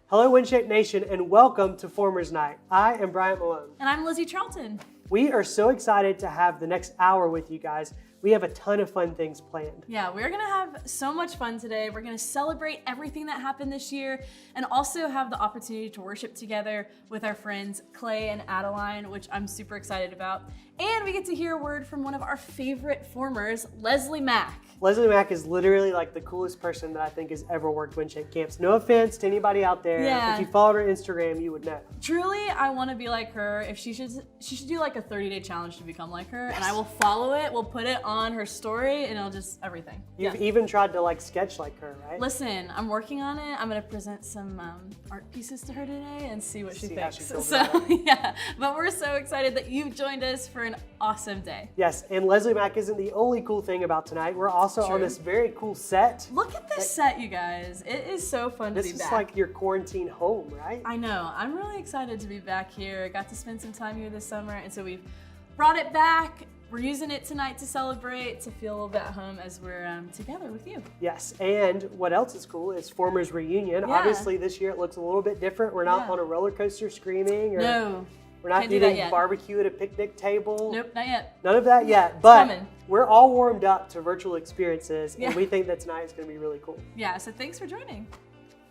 Hello, WinShape Nation, and welcome to Formers Night. I am Bryant Malone. And I'm Lizzie Charlton. We are so excited to have the next hour with you guys. We have a ton of fun things planned. Yeah, we're gonna have so much fun today. We're gonna celebrate everything that happened this year and also have the opportunity to worship together with our friends Clay and Adeline, which I'm super excited about. And we get to hear a word from one of our favorite formers, Leslie Mack. Leslie Mack is literally like the coolest person that I think has ever worked WinShape camps. No offense to anybody out there. Yeah. If you followed her Instagram, you would know. Truly, I want to be like her. If she should do like a 30-day challenge to become like her, and I will follow it. We'll put it on her story, and it'll just everything. You've even tried to like sketch like her, right? Listen, I'm working on it. I'm gonna present some art pieces to her today and see what she thinks. How she feels So about it. yeah, but we're so excited that you've joined us for an awesome day. Yes, and Leslie Mack isn't the only cool thing about tonight. We're also on this very cool set. Look at this set, you guys. It is so fun to be back. This is like your quarantine home, right? I know. I'm really excited to be back here. Got to spend some time here this summer, and so we've brought it back. We're using it tonight to celebrate, to feel a little bit at home as we're together with you. Yes, and what else is cool is Formers Reunion. Yeah. Obviously, this year it looks a little bit different. We're not on a roller coaster screaming, or No. we're not Can't do that eating yet. barbecue at a picnic table. Nope, not yet. None of that yet, but coming. we're all warmed up to virtual experiences, Yeah. and we think that tonight is going to be really cool. Yeah, so thanks for joining.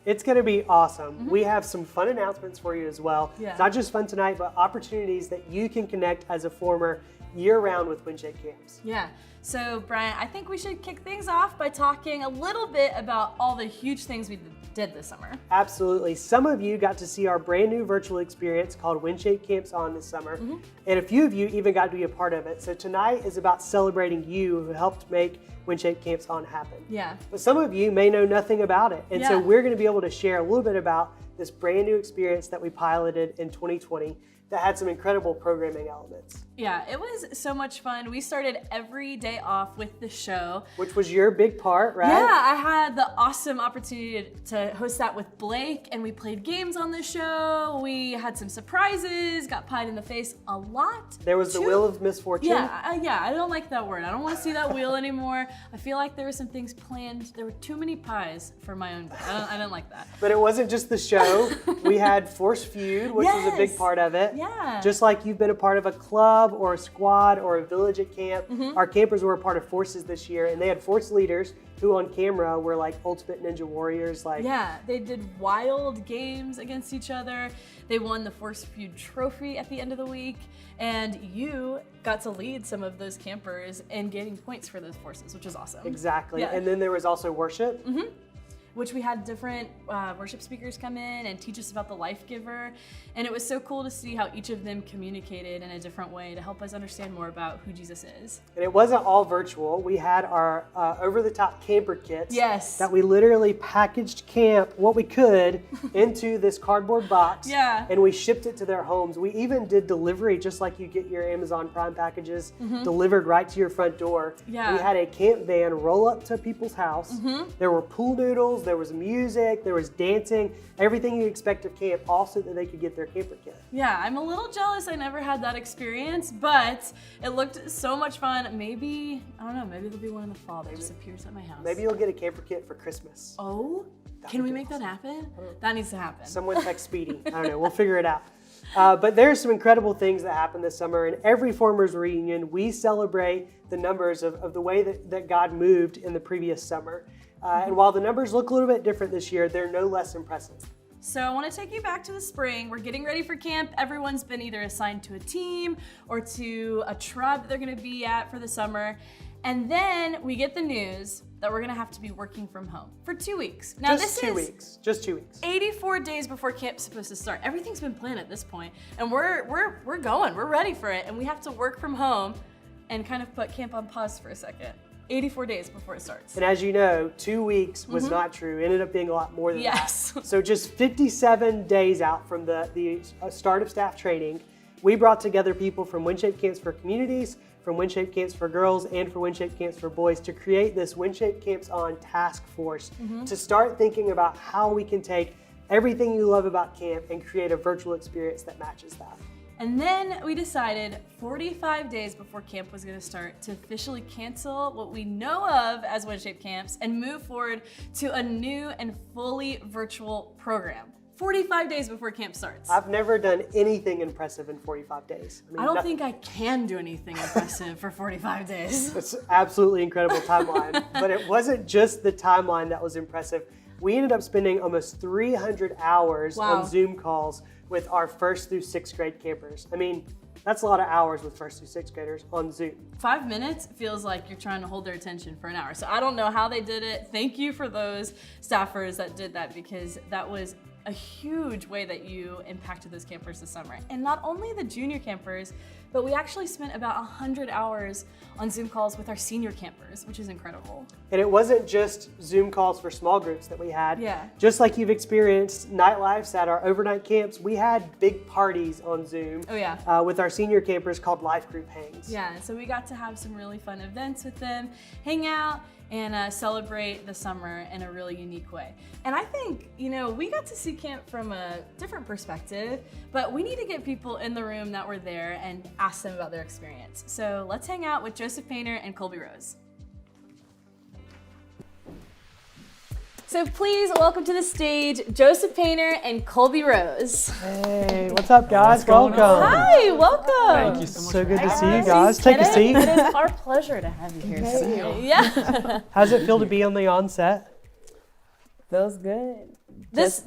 It's going to be awesome. We have some fun announcements for you as well. Yeah. It's not just fun tonight, but opportunities that you can connect as a former year-round with WinShape camps. Yeah, so Brian, I think we should kick things off by talking a little bit about all the huge things we did this summer. Absolutely. Some of you got to see our brand new virtual experience called WinShape Camps On this summer, and a few of you even got to be a part of it. So tonight is about celebrating you who helped make WinShape Camps On happen. Yeah. But some of you may know nothing about it, and so Yeah. we're going to be able to share a little bit about this brand new experience that we piloted in 2020 that had some incredible programming elements. Yeah, it was so much fun. We started every day off with the show. Which was your big part, right? Yeah, I had the awesome opportunity to host that with Blake, and we played games on the show. We had some surprises, got pied in the face a lot. There was the wheel of misfortune. Yeah, I don't like that word. I don't want to see that wheel anymore. I feel like there were some things planned. There were too many pies for my own good. I don't like that. But it wasn't just the show. We had Force Feud, which was a big Yes. part of it. Yeah. Just like you've been a part of a club or a squad or a village at camp, our campers were a part of Forces this year, and they had Force leaders who on camera were like ultimate ninja warriors. Like, Yeah, they did wild games against each other. They won the Force Feud trophy at the end of the week, and you got to lead some of those campers in getting points for those forces, which is awesome. Exactly. Yeah. And then there was also worship. Which we had different worship speakers come in and teach us about the life giver. And it was so cool to see how each of them communicated in a different way to help us understand more about who Jesus is. And it wasn't all virtual. We had our over-the-top camper kits Yes. that we literally packaged camp, what we could, into this cardboard box. Yeah. And we shipped it to their homes. We even did delivery, just like you get your Amazon Prime packages delivered right to your front door. Yeah. We had a camp van roll up to people's house. There were pool noodles, there was music, there was dancing, everything you expect of camp, all so that they could get their camper kit. Yeah, I'm a little jealous I never had that experience, but it looked so much fun. Maybe, I don't know, maybe there'll be one in the fall that just appears at my house. Maybe you'll get a camper kit for Christmas. Oh, can we make that happen? That needs to happen. Someone text Speedy. I don't know. We'll figure it out. But there's some incredible things that happened this summer. In every Formers Reunion, we celebrate the numbers of the way that God moved in the previous summer. And while the numbers look a little bit different this year, they're no less impressive. So I want to take you back to the spring. We're getting ready for camp. Everyone's been either assigned to a team or to a tribe that they're going to be at for the summer. And then we get the news that we're going to have to be working from home for 2 weeks. Now Just 2 weeks. Just 2 weeks. 84 days before camp's supposed to start. Everything's been planned at this point, and we're going. We're ready for it, and we have to work from home and kind of put camp on pause for a second. 84 days before it starts. And as you know, 2 weeks was not true. It ended up being a lot more than Yes. that. So just 57 days out from the start of staff training, we brought together people from WinShape Camps for Communities, from WinShape Camps for Girls, and for WinShape Camps for Boys to create this WinShape Camps On task force to start thinking about how we can take everything you love about camp and create a virtual experience that matches that. And then we decided 45 days before camp was going to start to officially cancel what we know of as WinShape camps and move forward to a new and fully virtual program. 45 days before camp starts. I've never done anything impressive in 45 days. I don't think I can do anything impressive for 45 days. It's an absolutely incredible timeline. But it wasn't just the timeline that was impressive. We ended up spending almost 300 hours on Zoom calls with our 1st through 6th grade campers. I mean, that's a lot of hours with 1st through 6th graders on Zoom. 5 minutes feels like you're trying to hold their attention for an hour. So I don't know how they did it. Thank you for those staffers that did that, because that was a huge way that you impacted those campers this summer. And not only the junior campers, but we actually spent about 100 hours on Zoom calls with our senior campers, which is incredible. And it wasn't just Zoom calls for small groups that we had. Yeah. Just like you've experienced nightlives at our overnight camps, we had big parties on Zoom. Oh yeah. With our senior campers called life group hangs. Yeah, so we got to have some really fun events with them, hang out, and celebrate the summer in a really unique way. And I think, we got to see camp from a different perspective, but we need to get people in the room that were there and ask them about their experience. So let's hang out with Joseph Painter and Colby Rose. So please welcome to the stage Joseph Painter and Colby Rose. Hey, what's up, guys? Welcome. Hi, welcome. Thank you so much. So good to for see you having guys. Take a seat. It is our pleasure to have you here. us. Yeah. How's it feel to be on the onset? Feels good. This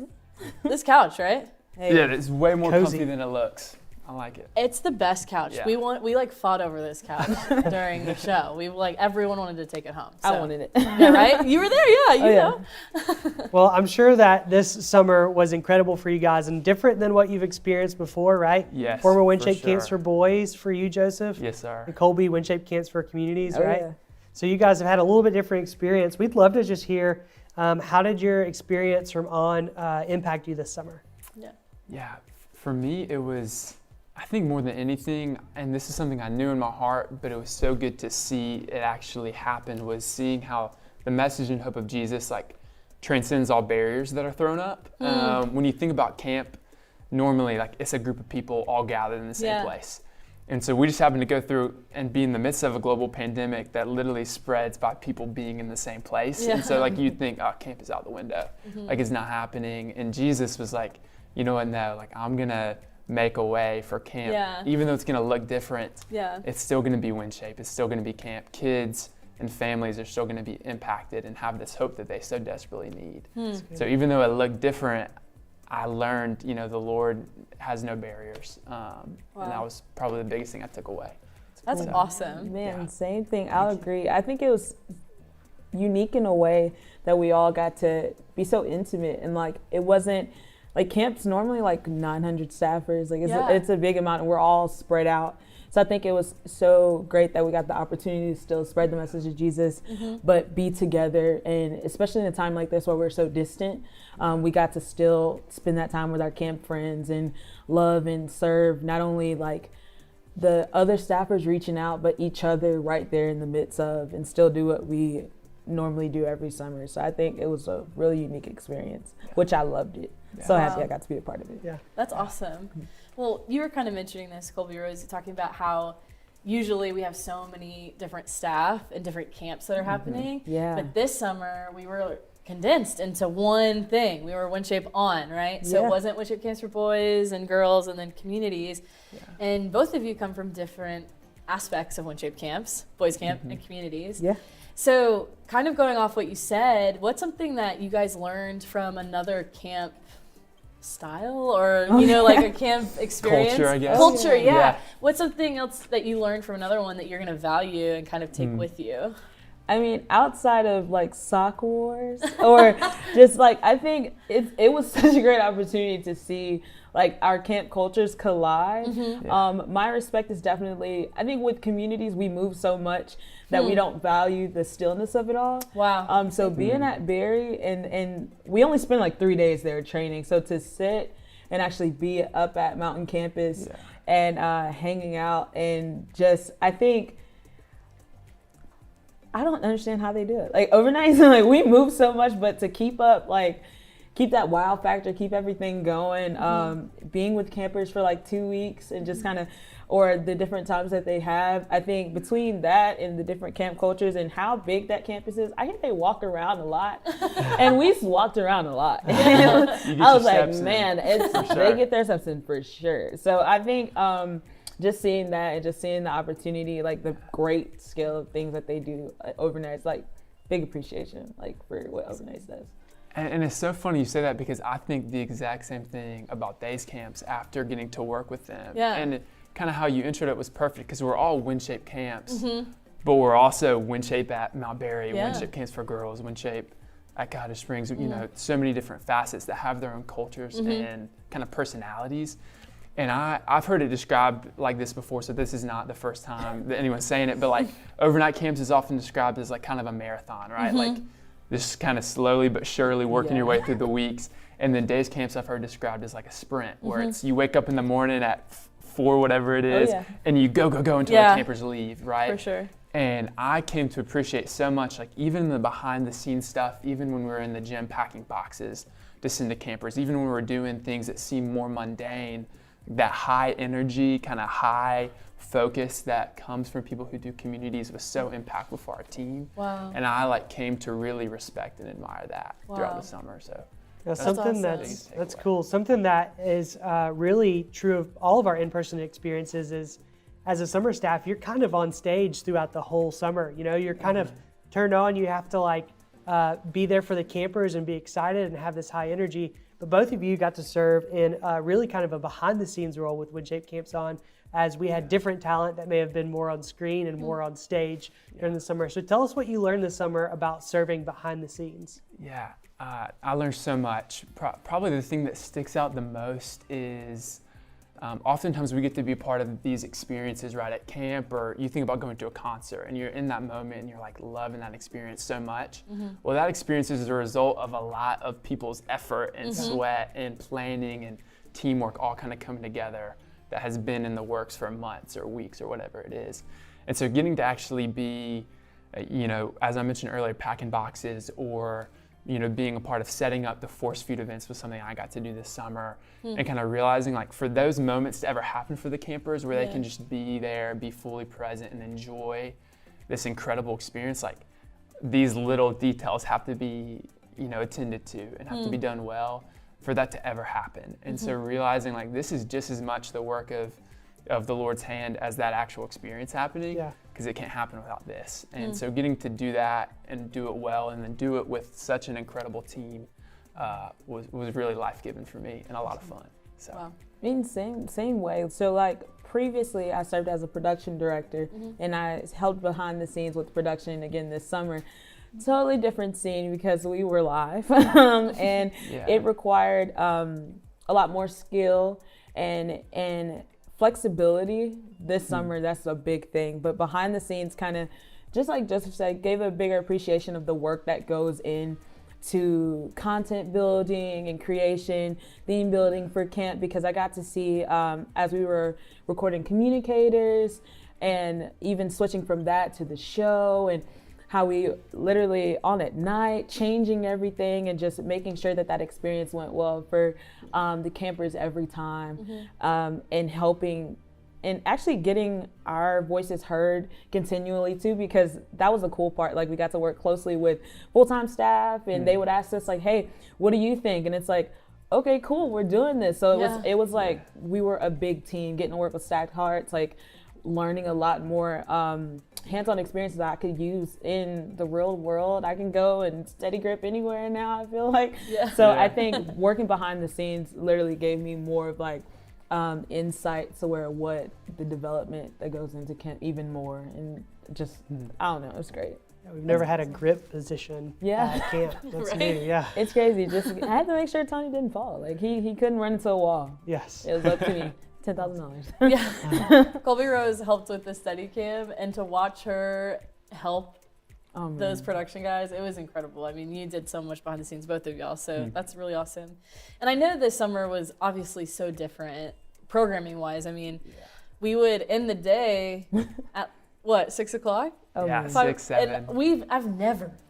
couch, right? Hey, Yeah, it's way more Cozy. comfy than it looks. I like it. It's the best couch. Yeah. We like fought over this couch during the show. Everyone wanted to take it home. I so. wanted it. Yeah, right? You were there, yeah, you know. Well, I'm sure that this summer was incredible for you guys and different than what you've experienced before, right? Yes. Former for WinShape Camps for sure. Boys for you, Joseph. Yes, sir. And Colby, WinShape Camps for Communities, Oh, right? yeah. So you guys have had a little bit different experience. We'd love to just hear, how did your experience from On impact you this summer? Yeah, for me, it was, I think more than anything, and this is something I knew in my heart, but it was so good to see it actually happen, was seeing how the message and hope of Jesus transcends all barriers that are thrown up. When you think about camp, normally it's a group of people all gathered in the same place. And so we just happened to go through and be in the midst of a global pandemic that literally spreads by people being in the same place. Yeah. And so you'd think, oh, camp is out the window. It's not happening. And Jesus was like, you know what, no, I'm gonna make a way for camp. Yeah. Even though it's gonna look different, Yeah. it's still gonna be WinShape, it's still gonna be camp. Kids and families are still gonna be impacted and have this hope that they so desperately need. So even though it looked different, I learned, the Lord has no barriers. And that was probably the biggest thing I took away. That's awesome. Man, Yeah. same thing. I'll agree. I think it was unique in a way that we all got to be so intimate, and it wasn't camp's normally 900 staffers. It's a big amount, and we're all spread out. So I think it was so great that we got the opportunity to still spread the message of Jesus, but be together. And especially in a time like this where we're so distant, we got to still spend that time with our camp friends and love and serve not only the other staffers reaching out, but each other right there in the midst of, and still do what we normally do every summer. So I think it was a really unique experience, which I loved it. So happy I got to be a part of it. Yeah. That's awesome. Well, you were kind of mentioning this, Colby Rose, talking about how usually we have so many different staff and different camps that are happening. Yeah. But this summer we were condensed into one thing. We were WinShape On, right? So it wasn't WinShape Camps for Boys and Girls and then Communities. Yeah. And both of you come from different aspects of WinShape Camps, Boys Camp and Communities. Yeah. So kind of going off what you said, what's something that you guys learned from another camp style or, a camp experience? Culture, I guess. Culture, yeah. Yeah. What's something else that you learned from another one that you're going to value and kind of take with you? I mean, outside of sock wars or just I think it was such a great opportunity to see our camp cultures collide. My respect is definitely, I think with communities, we move so much that we don't value the stillness of it all. Wow. So being at Berry and we only spent 3 days there training. So to sit and actually be up at Mountain Campus and hanging out and just, I don't understand how they do it. Overnight, we move so much, but to keep keep that wow factor, keep everything going. Being with campers for like 2 weeks and just kind of, or the different times that they have, I think between that and the different camp cultures and how big that campus is, I think they walk around a lot. And we walked around a lot. I was like, man, they get their steps in for sure. So I think just seeing that and just seeing the opportunity, like the great scale of things that they do overnight, it's like big appreciation like for what overnight does. And it's so funny you say that, because I think the exact same thing about days camps after getting to work with them. Yeah. And kind of how you introed it was perfect, because we're all WinShape camps, but we're also WinShape at Mount Berry, WinShape camps for girls, WinShape at Cottage Springs, you know, so many different facets that have their own cultures and kind of personalities. And I've heard it described like this before, so this is not the first time that anyone's saying it, but like overnight camps is often described as like kind of a marathon, right? Like just kind of slowly but surely working your way through the weeks. And then days camps I've heard described as like a sprint, where it's you wake up in the morning at 4, whatever it is, and you go until the campers leave, right? For sure. And I came to appreciate so much, like even the behind the scenes stuff, even when we were in the gym packing boxes to send to campers, even when we were doing things that seem more mundane, that high energy, kind of high focus that comes from people who do communities was so impactful for our team. Wow. And I like came to really respect and admire that throughout the summer. So something awesome. that's cool. Something that is really true of all of our in-person experiences is, as a summer staff, you're kind of on stage throughout the whole summer. You know, you're kind of turned on. You have to like be there for the campers and be excited and have this high energy. But both of you got to serve in really kind of a behind-the-scenes role with WinShape Camps On, as we had different talent that may have been more on screen and more on stage during the summer. So tell us what you learned this summer about serving behind the scenes. Yeah, I learned so much. Probably the thing that sticks out the most is oftentimes we get to be part of these experiences right at camp, or you think about going to a concert and you're in that moment and you're like loving that experience so much. Well, that experience is a result of a lot of people's effort and sweat and planning and teamwork all kind of coming together that has been in the works for months or weeks or whatever it is. And so getting to actually be, you know, as I mentioned earlier, packing boxes, or you know, being a part of setting up the force feed events was something I got to do this summer, and kind of realizing like for those moments to ever happen for the campers where they can just be there, be fully present and enjoy this incredible experience, like these little details have to be, you know, attended to and have to be done well for that to ever happen. And so realizing like this is just as much the work of the Lord's hand as that actual experience happening, because it can't happen without this. And so getting to do that and do it well and then do it with such an incredible team was really life-giving for me and a lot of fun. So Wow. I mean, same way. So like previously I served as a production director and I helped behind the scenes with production again this summer. Totally different scene because we were live and it required a lot more skill and flexibility this summer. That's a big thing. But behind the scenes, kind of just like Joseph said, gave a bigger appreciation of the work that goes in to content building and creation, theme building for camp, because I got to see as we were recording communicators and even switching from that to the show, and how we literally on at night changing everything and just making sure that that experience went well for the campers every time, and helping and actually getting our voices heard continually too, because that was the cool part. Like we got to work closely with full-time staff and they would ask us like, hey, what do you think? And it's like, okay, cool, we're doing this. So it was like we were a big team, getting to work with Stacked Hearts, like learning a lot more hands-on experiences that I could use in the real world. I can go and steady grip anywhere now, I feel like. I think working behind the scenes literally gave me more of like insight to what the development that goes into camp even more, and just I don't know, it's great. We've never had a grip position at camp. That's new, It's crazy. Just I had to make sure Tony didn't fall. Like he couldn't run into a wall. Yes. It was up to me. $10,000. Colby Rose helped with the study cam, and to watch her help those production guys, it was incredible. I mean, you did so much behind the scenes, both of y'all, so that's really awesome. And I know this summer was obviously so different programming wise. I mean, we would end the day at what, 6 o'clock? Yeah, 6, 7. And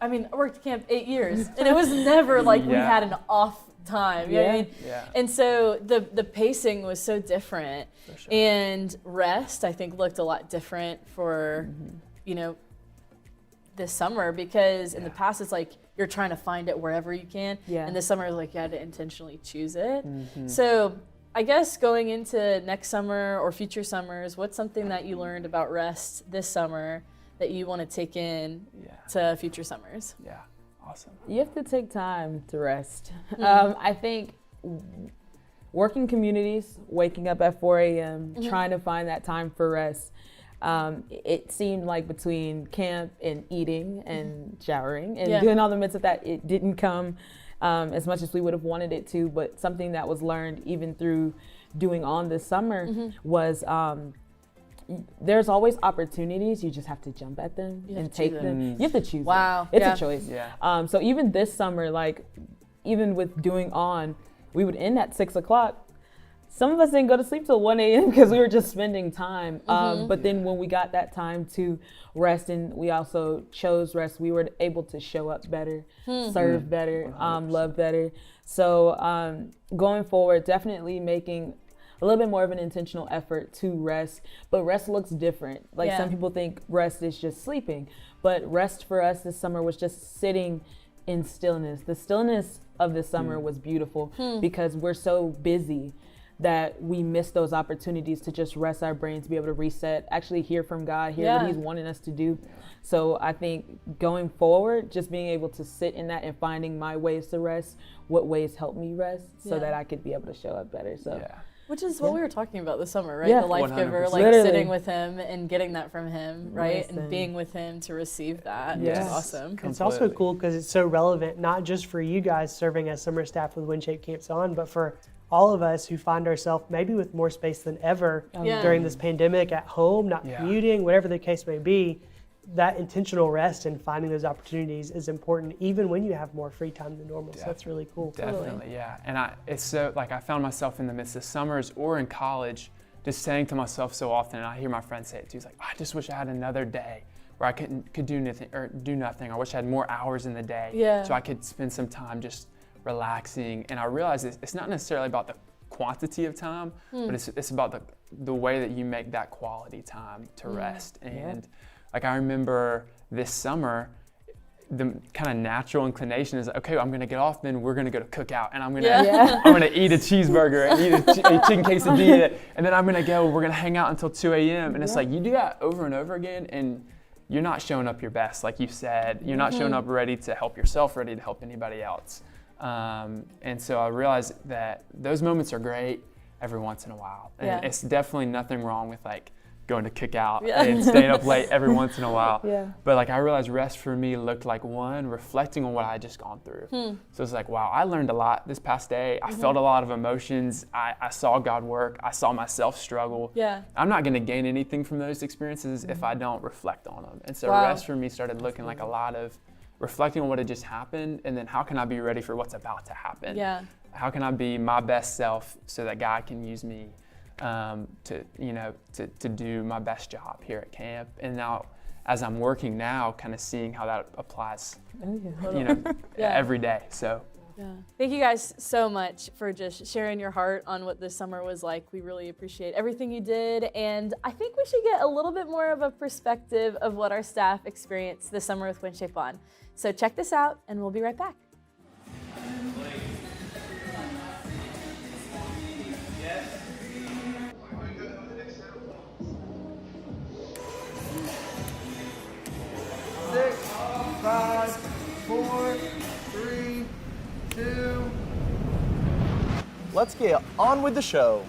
I worked camp 8 years, and it was never like we had an off time. You know what I mean? Yeah. And so the pacing was so different. For sure. And rest, I think, looked a lot different for, you know, this summer, because in the past it's like you're trying to find it wherever you can. Yeah. And this summer is like you had to intentionally choose it. So I guess going into next summer or future summers, what's something that you learned about rest this summer that you want to take in to future summers? Yeah, awesome. You have to take time to rest. I think working communities, waking up at 4 a.m., trying to find that time for rest. It seemed like between camp and eating and showering and doing all the midst of that, it didn't come as much as we would have wanted it to. But something that was learned even through doing on this summer was there's always opportunities. You just have to jump at them and take them. You have to choose them. It's a choice. Yeah. So even this summer, like even with doing on, we would end at 6 o'clock. Some of us didn't go to sleep till 1 a.m. because we were just spending time. But then when we got that time to rest, and we also chose rest, we were able to show up better, serve better, love better. So going forward, definitely making a little bit more of an intentional effort to rest. But rest looks different. Like some people think rest is just sleeping. But rest for us this summer was just sitting in stillness. The stillness of this summer was beautiful because we're so busy that we miss those opportunities to just rest our brains, be able to reset, actually hear from God, hear what he's wanting us to do. So I think going forward, just being able to sit in that and finding my ways to rest, what ways help me rest so that I could be able to show up better. So. Which is what we were talking about this summer, right? Yeah. The life giver, 100%. like Literally. sitting with him and getting that from him, right? Listen. And being with him to receive that, Yes. which is awesome. It's also cool because it's so relevant, not just for you guys serving as summer staff with WinShape Camps On, but for all of us who find ourselves maybe with more space than ever during this pandemic, at home, not commuting, whatever the case may be. That intentional rest and finding those opportunities is important even when you have more free time than normal. So that's really cool. Definitely, yeah. And it's so, like, I found myself in the midst of summers or in college just saying to myself so often, and I hear my friends say it too, it's like, I just wish I had another day where I could do nothing, or I wish I had more hours in the day so I could spend some time just relaxing. And I realized it's not necessarily about the quantity of time, but it's about the way that you make that quality time to rest. And like, I remember this summer, the kind of natural inclination is, okay, I'm gonna get off, then we're gonna go to cookout, and I'm gonna eat a cheeseburger and eat a chicken quesadilla, and then we're gonna hang out until 2 a.m. And it's like, you do that over and over again, and you're not showing up your best, like you said. You're not showing up ready to help yourself, ready to help anybody else. And so I realized that those moments are great every once in a while. And it's definitely nothing wrong with like going to cookout and staying up late every once in a while. But like, I realized rest for me looked like, one, reflecting on what I had just gone through. So it's like, wow, I learned a lot this past day. I felt a lot of emotions. I saw God work. I saw myself struggle. I'm not gonna gain anything from those experiences if I don't reflect on them. And so rest for me started looking like a lot of reflecting on what had just happened, and then how can I be ready for what's about to happen? How can I be my best self so that God can use me to do my best job here at camp? And now, as I'm working now, kind of seeing how that applies, every day. So. Thank you guys so much for just sharing your heart on what this summer was like. We really appreciate everything you did, and I think we should get a little bit more of a perspective of what our staff experienced this summer with WinShape On. So check this out, and we'll be right back. Six, 5, 4, 3, 2. Let's get on with the show.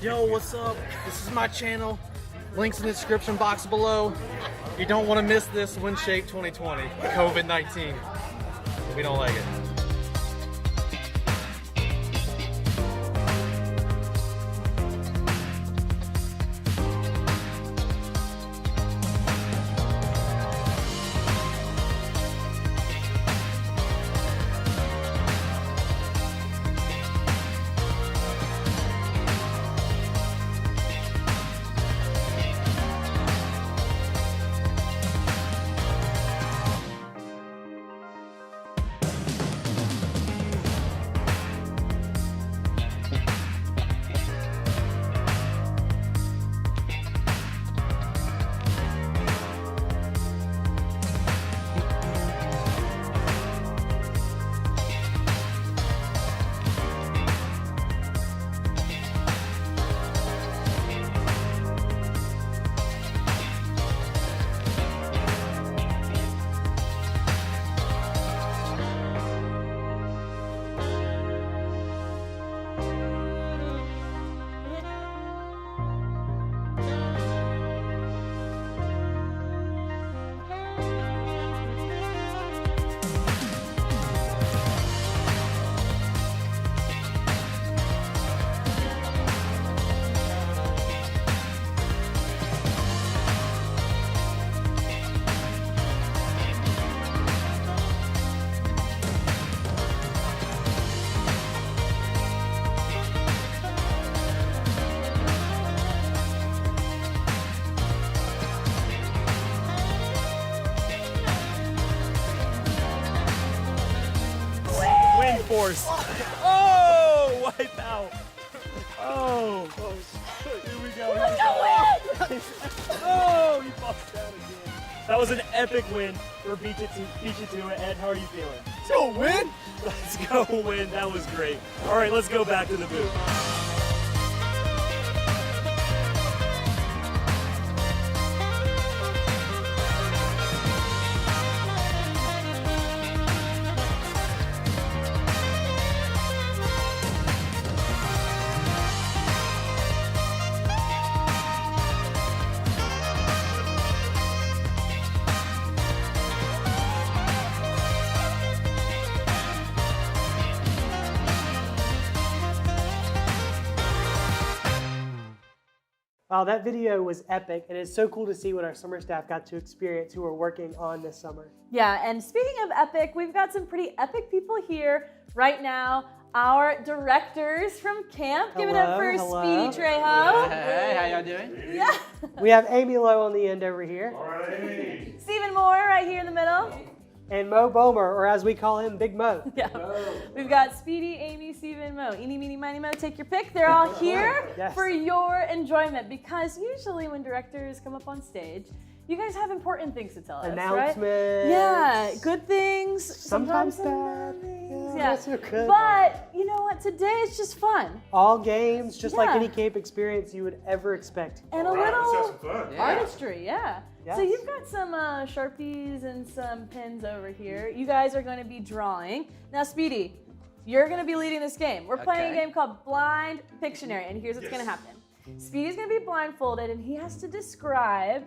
Yo, what's up? This is my channel. Links in the description box below. You don't want to miss this WinShape 2020, COVID-19. We don't like it. Force. Oh, wipe out. Oh, here we go. Oh, he falls down again. That was an epic win for Beat You To It. Ed, how are you feeling? Let's go win. Let's go win. That was great. All right, let's go back to the booth. Wow, that video was epic, and it's so cool to see what our summer staff got to experience who are working on this summer. Yeah, and speaking of epic, we've got some pretty epic people here right now. Our directors from camp. Give it up for Speedy Trejo. Hey, how y'all doing? Yeah. We have Amy Lowe on the end over here. Stephen Moore right here in the middle. And Mo Bomer, or as we call him, Big Mo. Yeah. We've got Speedy, Amy, Stephen, Mo. Eeny, meeny, miny, mo. Take your pick. They're all here Yes. for your enjoyment, because usually when directors come up on stage, you guys have important things to tell us, right? Announcements. Yeah, good things. Sometimes some bad. things. Yeah, not so good. But you know what? Today it's just fun. All games, just like Yeah. any camp experience you would ever expect. And a little Yeah. artistry, yeah. Yes. So you've got some Sharpies and some pens over here. You guys are going to be drawing. Now, Speedy, you're going to be leading this game. We're playing a Okay. game called Blind Pictionary, and here's what's going to happen. Speedy's going to be blindfolded, and he has to describe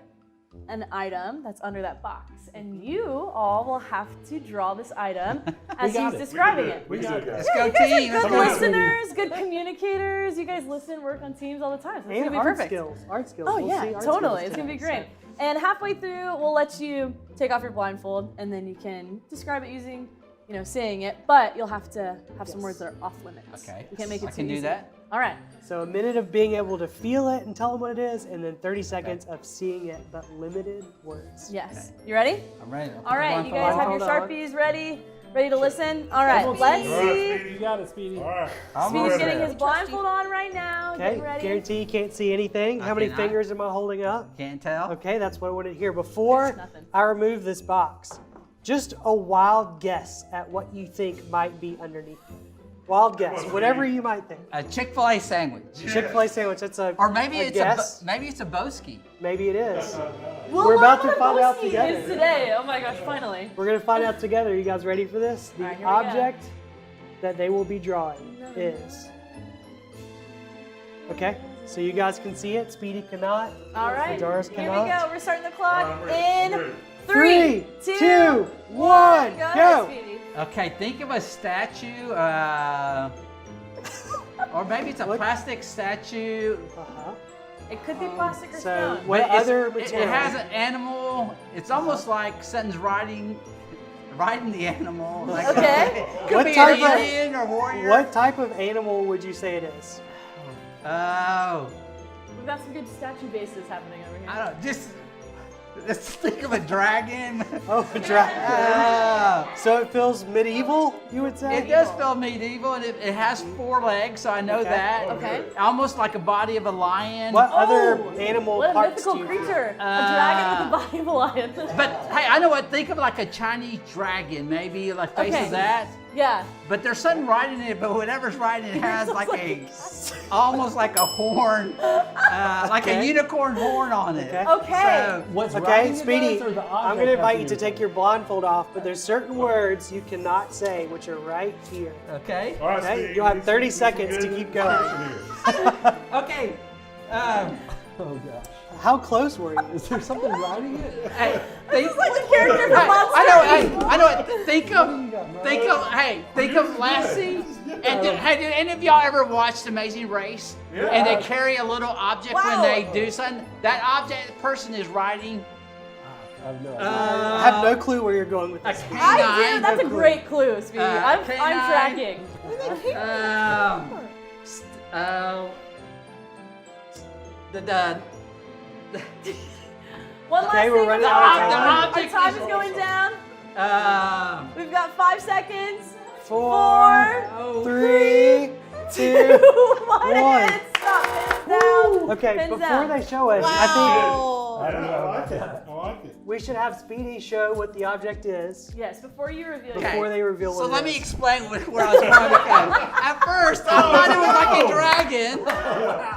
an item that's under that box. And you all will have to draw this item as he's describing it. We got it, guys. Let's go You guys are team. good Let's go. listeners, good communicators. You guys listen, work on teams all the time. So it's And going to be art perfect. skills. Art skills. Oh We'll yeah, see art totally. skills It's gonna be today, great. And halfway through, we'll let you take off your blindfold, and then you can describe it using, saying it. But you'll have to have some words that are off limits. Okay. You can't make it I too can do easy. that. All right. So a minute of being able to feel it and tell them what it is, and then 30 seconds of seeing it, but limited words. Yes. You ready? I'm ready. I'll put All the right. You blindfold guys on. have your Hold on. Sharpies ready? Ready to listen? All right. Let's see. You got it, Speedy. All right. Speedy's getting his blindfold on right now. Okay, Getting ready. guarantee you can't see anything. How many cannot. fingers am I holding up? Can't tell. Okay, that's what I wanted to hear. Before It's nothing. I remove this box, just a wild guess at what you think might be underneath. Wild guess, whatever you might think. A Chick-fil-A sandwich. Chick-fil-A sandwich, that's a Or maybe a it's guess. maybe it's a Boski. Maybe it is. We'll We're learn about to what a find out Boski together. is today. Oh my gosh! Finally. We're gonna find out together. You guys ready for this? The All right, here we go. object that they will be drawing is Okay, so you guys can see it. Speedy cannot. All right, Doris here we cannot. go. We're starting the clock in 3, 2, 2, 1, Go. go. Speedy. Okay, think of a statue, or maybe it's a plastic statue. Uh-huh. It could be plastic or So stone. what But it's- other it material? has an animal. It's almost like something's riding the animal. Like Okay. Could What be type an of- Indian or warrior. What type of animal would you say it is? Oh, We've got some good statue bases happening over here. I don't just. Let's think of a dragon. Oh, a dragon. So it feels medieval, you would say? It does feel medieval, and it has 4 legs, so I know Okay. that. Okay. Almost like a body of a lion. What other Oh, animal What a parts mythical do you creature. A dragon with the body of a lion. But hey, I know what. Think of like a Chinese dragon, maybe like face Okay. of that. Yeah. But there's something riding it. But whatever's riding it has It's like like- almost like a horn, like a unicorn horn on it. Okay. Okay. So, What's Okay, riding it Speedy, does, or the I'm object going to invite you has to do take your blindfold off, but there's certain words you cannot say, which are right here. okay. All right, Okay, Steve, you'll have this 30 is seconds to good keep going. description here. Okay. Oh gosh. How close were you? Is there something riding it? Hey, think, Like the character from Monster I know. Think of Lassie. And did any of y'all ever watched Amazing Race? Yeah. And they carry a little object when Wow. they do something. That object the person is riding I have no idea. I have no clue where you're going with a this. canine. I do. That's a great clue, Speedy. I'm canine. tracking. The One last Okay, we're thing. running The out of ob- the time. object Our time is is going down. um, We've got 5 seconds. 4, oh, 3, 2. 1. One. And stop. Pins down. Okay, Pins before down. they show us, I I like it. I like it. think we should have Speedy show what the object is Yes, before you reveal Okay. before they reveal So what let it me is. explain where I was going with that. At first, I thought it was like a dragon,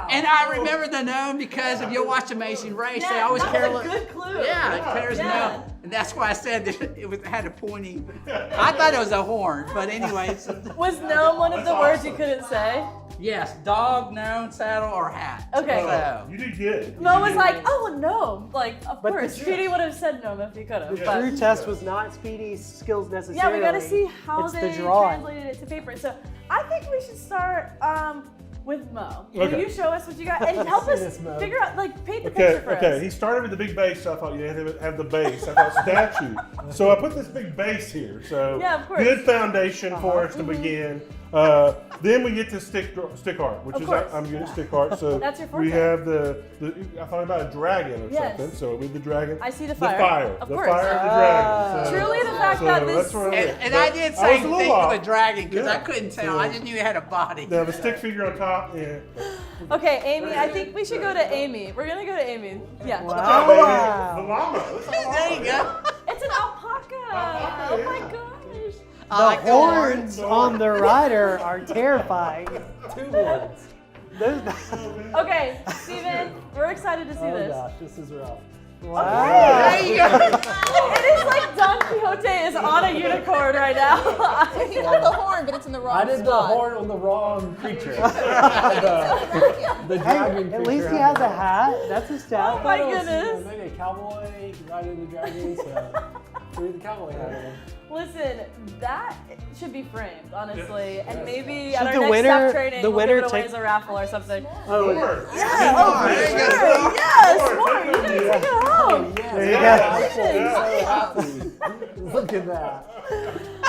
and I remember the gnome because if you watch Amazing Race, they always that carry. was a good clue. Yeah, it carries a Yeah. gnome, and that's why I said that it had a pointy. I thought it was a horn, but anyways, Was gnome one of the words you couldn't say? yes, dog, gnome, saddle, or hat. Okay. So, You did good. Mo was like, oh, a gnome. Like, of But course. the- Speedy would have said gnome if he could have. The But true test was not Speedy's skills yeah, necessarily. we got to see how it's they the drawing. translated it to paper. So I think we should start with Mo. Will Okay. you show us what you got and help us this, Mo. figure out, like, paint the Okay, picture for okay. us? He started with the big base, so I thought you had to have the base. I thought statue. So I put this big base here. So Yeah, of course. good foundation for us to begin. Then we get to stick art, which Of is course. I'm good at stick art. So That's your we forte. have the I thought about a dragon or Yes. something. So with the dragon, I see the the fire. fire, Of the course. fire of the dragon. So, Truly the fact so that this... that's where I'm at. and But I did I say was a little think of off. a dragon because I Yeah. couldn't tell. So- I just knew it had a body. Now the stick figure on top. Yeah. Okay, Amy, I think we should go to Amy. We're going to go to Amy. Yeah. The Wow. llama. There you go. It's an alpaca. Oh my gosh. I The like the horns on the rider are terrifying. 2 words. Those- Okay, Steven, we're excited to see Oh this. gosh, this is rough. wow. There you go. It is like Don Quixote is on a unicorn right now. He had the horn, but it's in the wrong I did the spot. horn on the wrong creature. The Hey, dragon at least creature he had has a hat. That's a stat. Oh my I thought it was, goodness. maybe a cowboy riding the dragon, so threw the cowboy hat on. Listen, that should be framed, honestly, and maybe at Should our the next winner- staff training, the we'll winner give it away take- as a raffle or something. Oh, Horn. There you go. Yes, more. You gotta take it home. there you go. I'm so happy. Look at that.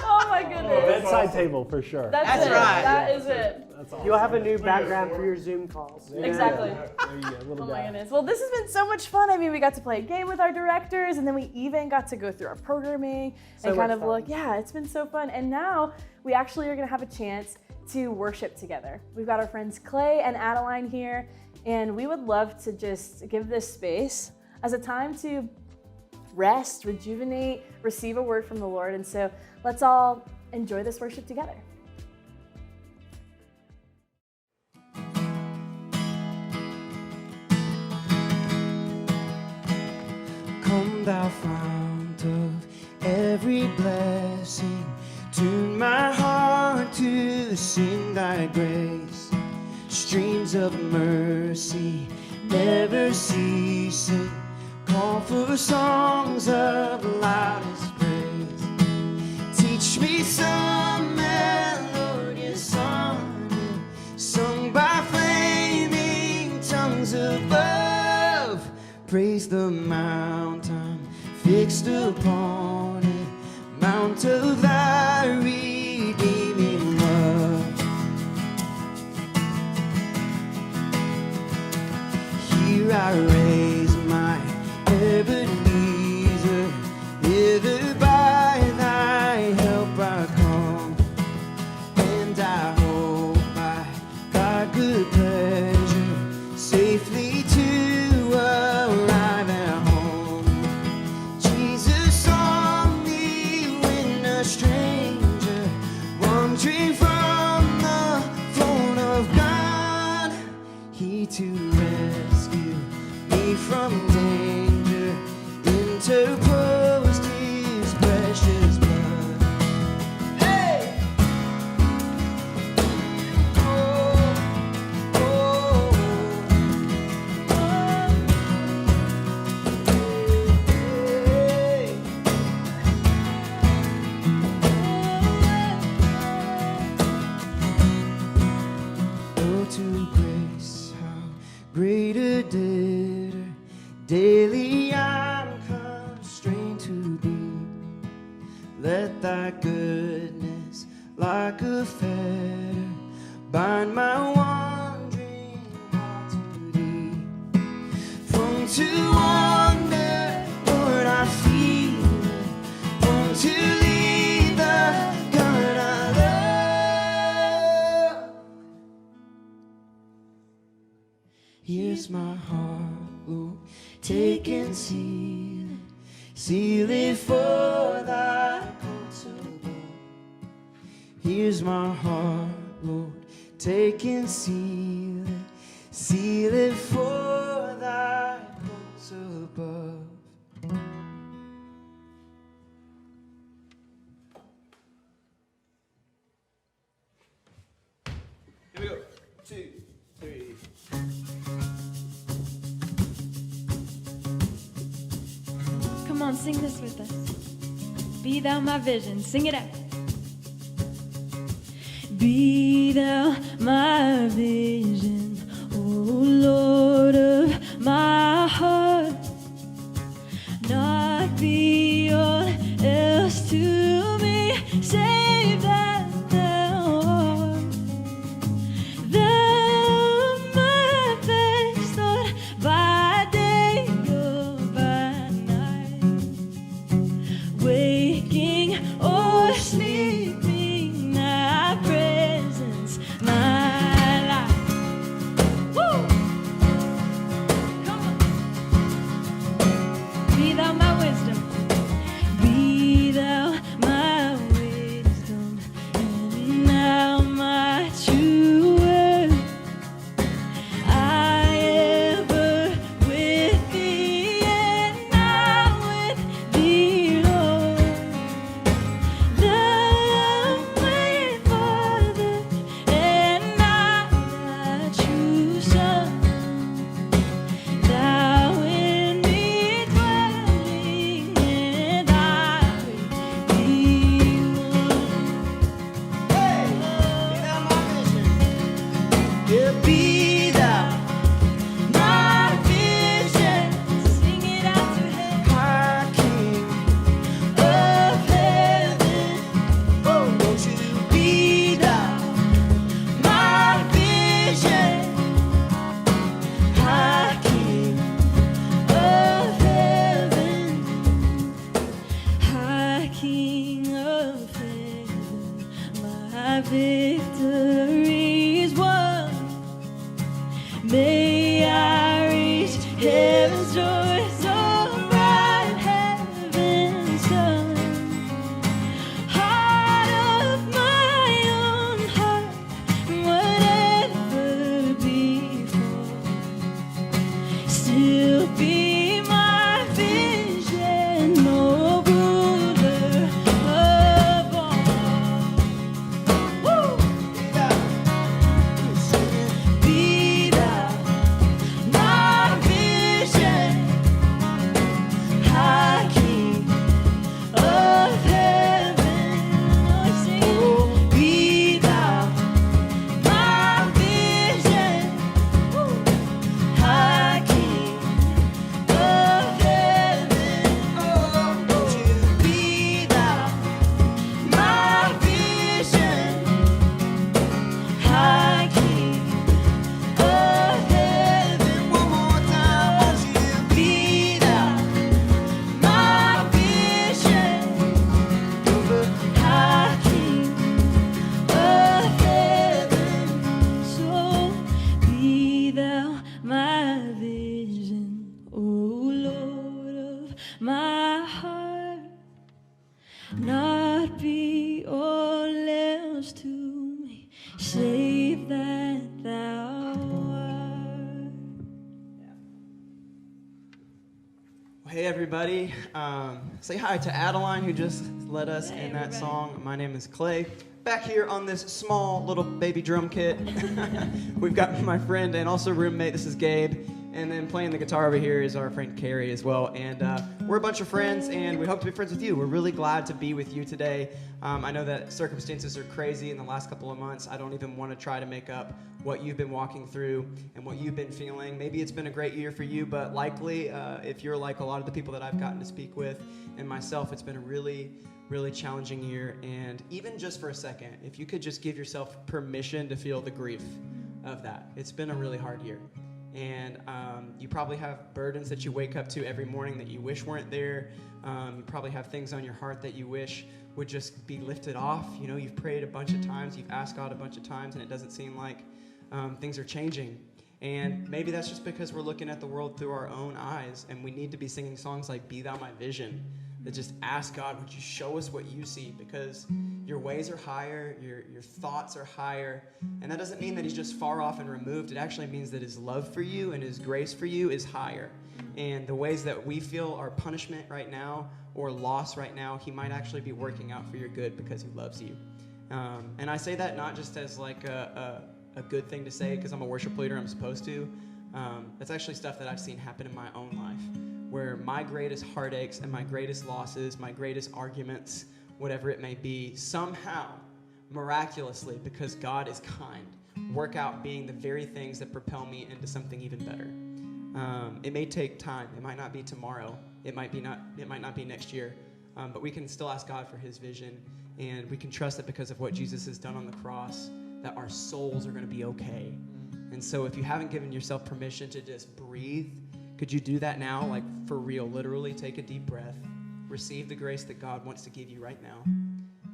Oh my goodness. Bedside table for sure. That's it. right. That is it. That's awesome. You'll have a new background for your Zoom calls. Exactly. There you go, little Oh my guy. goodness. Well, this has been so much fun. I mean, we got to play a game with our directors, and then we even got to go through our programming So and kind much of fun. look. Yeah, it's been so fun. And now we actually are going to have a chance to worship together. We've got our friends Clay and Adeline here, and we would love to just give this space as a time to rest, rejuvenate, receive a word from the Lord. And so let's all enjoy this worship together. Come thou fount of every blessing, tune my heart to sing thy grace. streams of mercy never ceasing. Call for songs of loudest praise. Teach me some melodious song sung by flaming tongues above. Praise the mountain fixed upon it, mount of thy redeeming love. Here I raise my Ebenezer, hither by thy help I come, and I hope by thy good pleasure safely to arrive at home. Jesus saw me when a stranger, wandering from the throne of God. He to rescue me from danger interposed his precious blood. Hey! Oh, oh, hey. Oh, to grace, how great a debtor daily I'm constrained to be. Let thy goodness like a fetter bind my wandering heart to thee. From to wander, Lord, I feel it. From to lead the God I love. Here's my heart, Lord, take and seal it for thy courts above. Here's my heart, Lord, take and seal it for thy courts above. Here we go. 2, 3. Come on, sing this with us. Be thou my vision. Sing it out. Be thou my vision, O Lord of my heart. Not be aught else to me, save that thou art. Thou my best thought by day or by night, waking or sleeping, thy presence, my life. Woo! Come on. Be thou my wisdom. Be thou my wisdom, and now my true word. I ever with thee, and now with thee, Lord. Thou my Father, and I thy true Son. Thou in me dwelling, and I with thee one. Hey, be thou my vision. Sing it out to heaven. High King of heaven. Oh, won't you be thou my vision? High King of heaven. High King of heaven, my victory is won. May I reach heaven's joys, so bright heaven's sun. Heart of my own heart, whatever before, still be my vision, no ruler of all. Woo! Be thou save that thou art. Hey everybody, say hi to Adeline who just led us in that song. My name is Clay. Back here on this small little baby drum kit, we've got my friend and also roommate, this is Gabe. And then playing the guitar over here is our friend Carrie as well. And we're a bunch of friends, and we hope to be friends with you. We're really glad to be with you today. I know that circumstances are crazy in the last couple of months. I don't even want to try to make up what you've been walking through and what you've been feeling. Maybe it's been a great year for you, but likely, if you're like a lot of the people that I've gotten to speak with and myself, it's been a really challenging year. And even just for a second, if you could just give yourself permission to feel the grief of that. It's been a really hard year. And you probably have burdens that you wake up to every morning that you wish weren't there. You probably have things on your heart that you wish would just be lifted off. You know, you've prayed a bunch of times, you've asked God a bunch of times, and it doesn't seem like things are changing. And maybe that's just because we're looking at the world through our own eyes, and we need to be singing songs like Be Thou My Vision, that just ask God, would you show us what you see? Because your ways are higher, your thoughts are higher, and that doesn't mean that he's just far off and removed. It actually means that his love for you and his grace for you is higher. And the ways that we feel are punishment right now or loss right now, he might actually be working out for your good because he loves you. And I say that not just as like a good thing to say because I'm a worship leader, I'm supposed to. That's actually stuff that I've seen happen in my own life, where my greatest heartaches and my greatest losses, my greatest arguments, whatever it may be, somehow, miraculously, because God is kind, work out being the very things that propel me into something even better. It may take time. It might not be tomorrow. It might not be next year. But we can still ask God for his vision, and we can trust that because of what Jesus has done on the cross, that our souls are going to be okay. And so if you haven't given yourself permission to just breathe, could you do that now, like for real, literally take a deep breath, receive the grace that God wants to give you right now,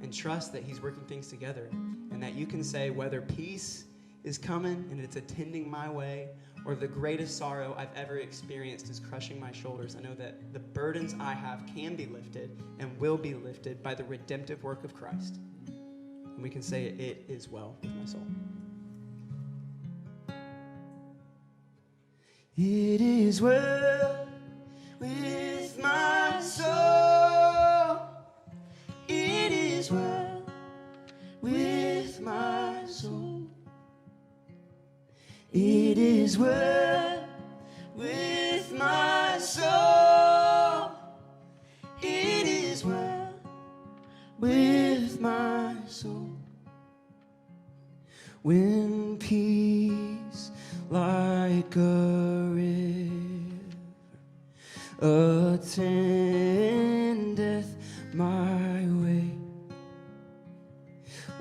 and trust that he's working things together, and that you can say whether peace is coming and it's attending my way, or the greatest sorrow I've ever experienced is crushing my shoulders. I know that the burdens I have can be lifted and will be lifted by the redemptive work of Christ. And we can say it is well with my soul. It is well with my soul. It is well with my soul. It is well with my soul. It is well with my soul. When peace like a river attendeth my way,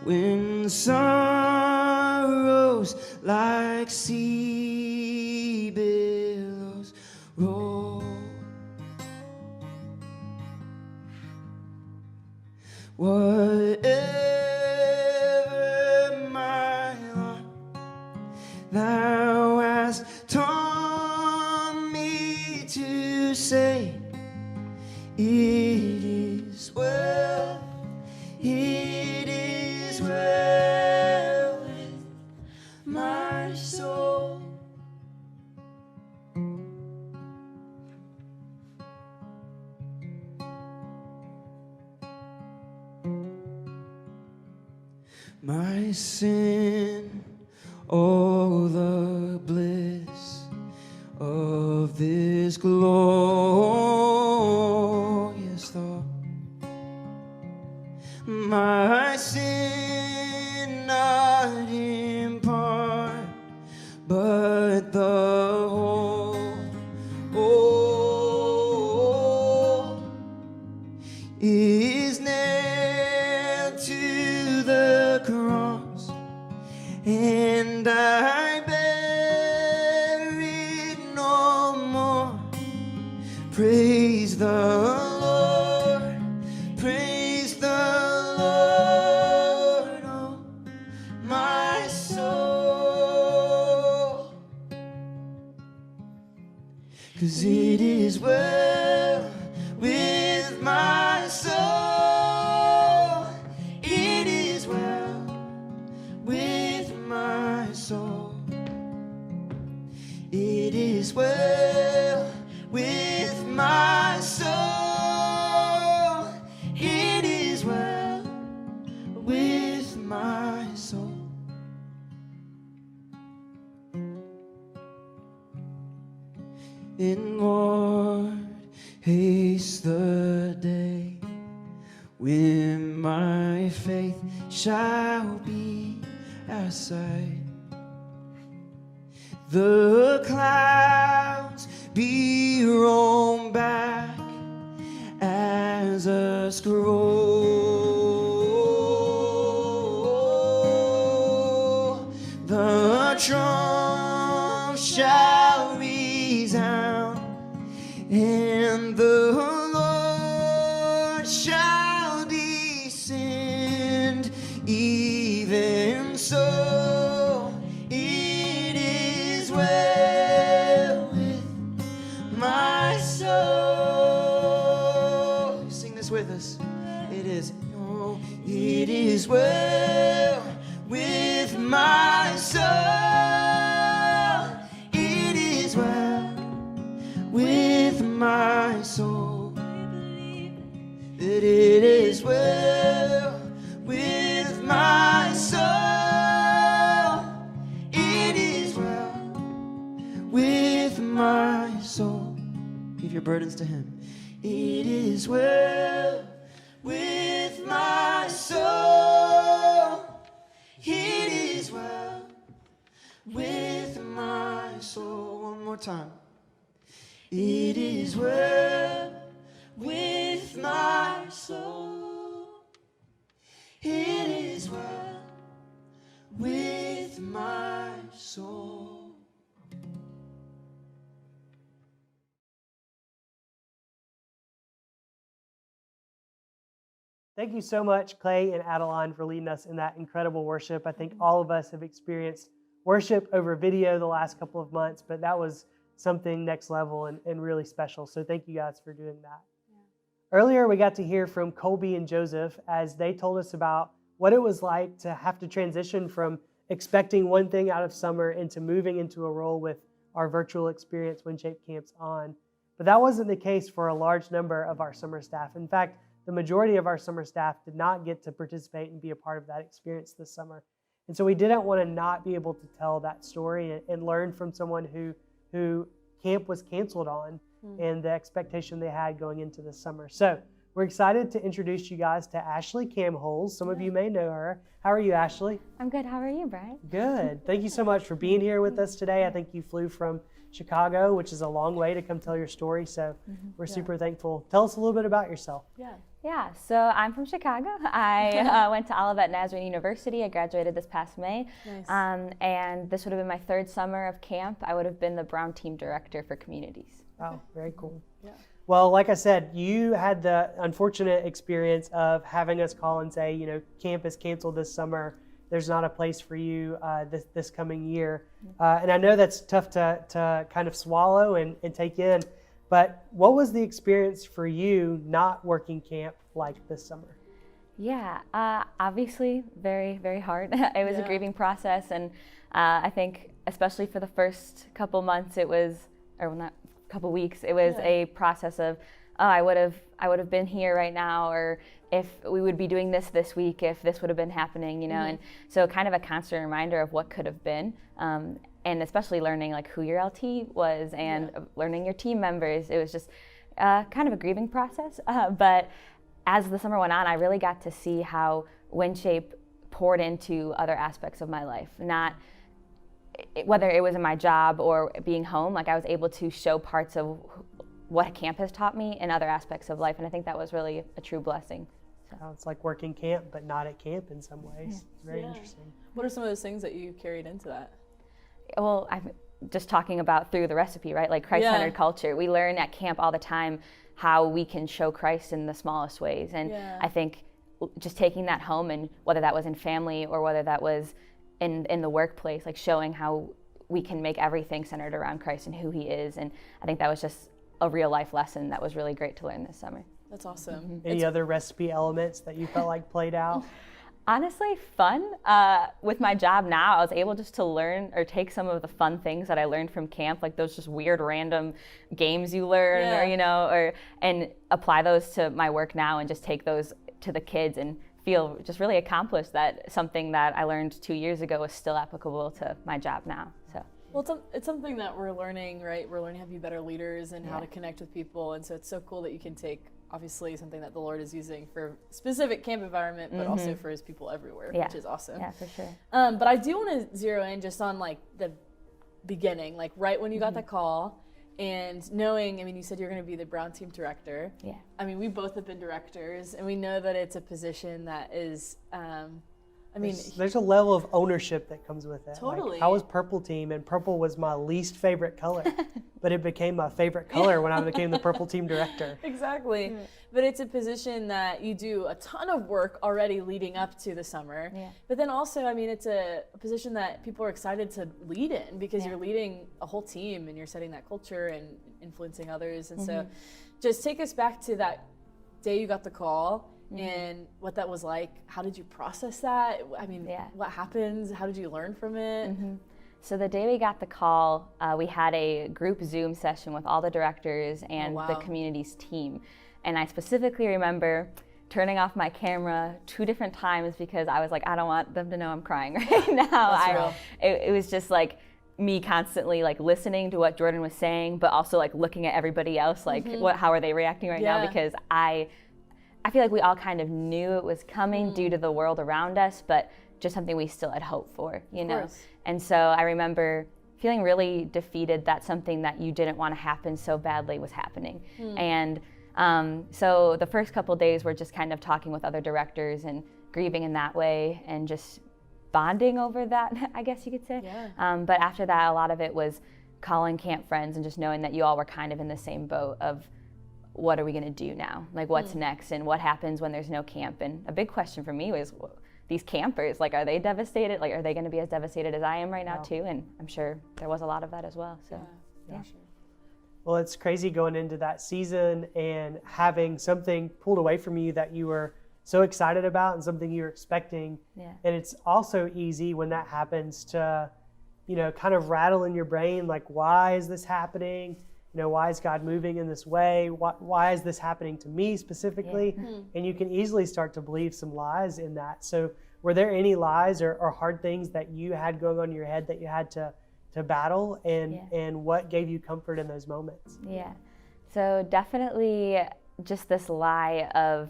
when sorrows like sea billows roll, whatever my lot, thou hast taught me to say, it is well, it is well with my soul. My sin, oh, the bliss of this glorious thought. My sin, not in part, but the whole. Oh, is nailed to the cross, and I bear it no more. Praise the Lord, praise the Lord, oh my soul. 'Cause it is well with my soul. It is well with is well with my soul. It is well with my soul. And Lord, haste the day when my faith shall be outside. The clouds be rolled back as a scroll. The trump shall resound, and the Lord shall descend. Even so, it is well with my soul. Sing this with us. It is, oh, it is well with my soul. It is well with my soul. That it is well with my soul. It is well with my soul. Give your burdens to Him. It is well with my soul. It is well with my soul. One more time. It is well with my soul. It is well with my soul. Thank you so much, Clay and Adeline, for leading us in that incredible worship. I think all of us have experienced worship over video the last couple of months, but that was something next level and really special. So thank you guys for doing that. Yeah. Earlier, we got to hear from Colby and Joseph as they told us about what it was like to have to transition from expecting one thing out of summer into moving into a role with our virtual experience WinShape Camps on. But that wasn't the case for a large number of our summer staff. In fact, the majority of our summer staff did not get to participate and be a part of that experience this summer. And so we didn't want to not be able to tell that story and learn from someone who camp was canceled on and the expectation they had going into the summer. So we're excited to introduce you guys to Ashley Camholes. Some of you may know her. How are you, Ashley? I'm good. How are you, Brian? Good. Thank you so much for being here with us today. I think you flew from Chicago, which is a long way to come tell your story. So we're super thankful. Tell us a little bit about yourself. Yeah, so I'm from Chicago. I went to Olivet Nazarene University. I graduated this past May. Nice. And this would have been my third summer of camp. I would have been the Brown Team Director for Communities. Oh, very cool. Yeah. Well, like I said, you had the unfortunate experience of having us call and say, you know, camp is canceled this summer. There's not a place for you this coming year. And I know that's tough to kind of swallow and take in. But what was the experience for you not working camp like this summer? Yeah, obviously very, very hard. It was a grieving process. And I think especially for the first couple months, it was, or not couple weeks, it was a process of, oh, I would have been here right now, or if we would be doing this week, if this would have been happening, you know. And so kind of a constant reminder of what could have been. And especially learning like who your LT was and learning your team members. It was just kind of a grieving process. But as the summer went on, I really got to see how WinShape poured into other aspects of my life. Not whether it was in my job or being home, like I was able to show parts of what camp has taught me in other aspects of life. And I think that was really a true blessing. So. It's like working camp, but not at camp in some ways. It's very interesting. What are some of those things that you carried into that? Well, I'm just talking about through the recipe, right? Like Christ-centered culture. We learn at camp all the time how we can show Christ in the smallest ways. And I think just taking that home, and whether that was in family or whether that was in the workplace, like showing how we can make everything centered around Christ and who He is. And I think that was just a real life lesson that was really great to learn this summer. That's awesome. Any other recipe elements that you felt like played out? Honestly, fun. With my job now, I was able just to learn or take some of the fun things that I learned from camp, like those just weird random games you learn, or and apply those to my work now and just take those to the kids and feel just really accomplished that something that I learned 2 years ago is still applicable to my job now. So. Well, it's something that we're learning, right? We're learning how to be better leaders and how to connect with people, and so it's so cool that you can take obviously something that the Lord is using for specific camp environment, but also for his people everywhere, which is awesome. Yeah, for sure. But I do want to zero in just on like the beginning, like right when you got the call and knowing, I mean, you said you're going to be the Brown team director. Yeah. I mean, we both have been directors and we know that it's a position that is, I mean, there's a level of ownership that comes with it. Totally. Like, I was purple team, and purple was my least favorite color, but it became my favorite color when I became the purple team director. Exactly. Yeah. But it's a position that you do a ton of work already leading up to the summer. Yeah. But then also, I mean, it's a position that people are excited to lead in because you're leading a whole team and you're setting that culture and influencing others. And so just take us back to that day you got the call. And what that was like. How did you process that? I mean, what happens? How did you learn from it? So the day we got the call, we had a group Zoom session with all the directors and the community's team. And I specifically remember turning off my camera 2 different times because I was like, I don't want them to know I'm crying right now. It was just like me constantly like listening to what Jordan was saying, but also like looking at everybody else, like how are they reacting right now? Because I feel like we all kind of knew it was coming due to the world around us, but just something we still had hope for, you know? And so I remember feeling really defeated that something that you didn't want to happen so badly was happening. And so the first couple days were just kind of talking with other directors and grieving in that way and just bonding over that, I guess you could say. But after that, a lot of it was calling camp friends and just knowing that you all were kind of in the same boat of, what are we going to do now? Like, what's next? And what happens when there's no camp? And a big question for me was, these campers, like, are they devastated? Like, are they going to be as devastated as I am right now, too? And I'm sure there was a lot of that as well. So, yeah. Well, it's crazy going into that season and having something pulled away from you that you were so excited about and something you were expecting. And it's also easy when that happens to, you know, kind of rattle in your brain, like, why is this happening? You know, why is God moving in this way? Why is this happening to me specifically? And you can easily start to believe some lies in that. So were there any lies or hard things that you had going on in your head that you had to battle? And what gave you comfort in those moments? Yeah. So definitely just this lie of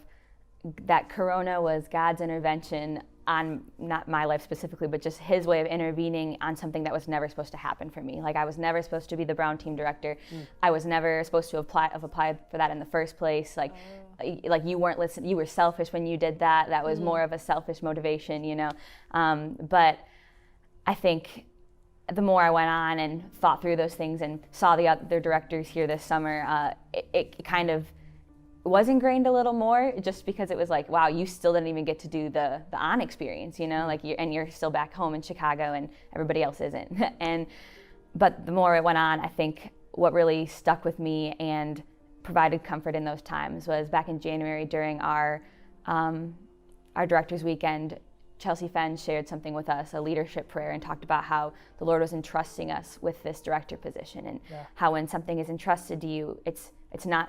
that Corona was God's intervention on not my life specifically, but just his way of intervening on something that was never supposed to happen for me. Like, I was never supposed to be the Brown team director. I was never supposed to have applied for that in the first place. Like you weren't listening. You were selfish when you did that. That was more of a selfish motivation, you know. But I think the more I went on and thought through those things and saw the other directors here this summer, it kind of was ingrained a little more, just because it was like, wow, you still didn't even get to do the on experience, you know, like you're still back home in Chicago and everybody else isn't. But the more it went on, I think what really stuck with me and provided comfort in those times was back in January during our director's weekend. Chelsea Fenn shared something with us, a leadership prayer, and talked about how the Lord was entrusting us with this director position, and how when something is entrusted to you,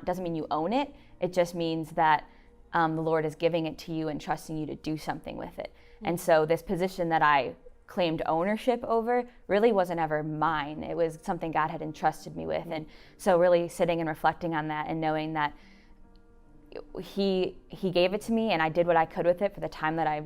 doesn't mean you own it. It just means that the Lord is giving it to you and trusting you to do something with it. And so this position that I claimed ownership over really wasn't ever mine. It was something God had entrusted me with. And so really sitting and reflecting on that and knowing that he gave it to me and I did what I could with it for the time that I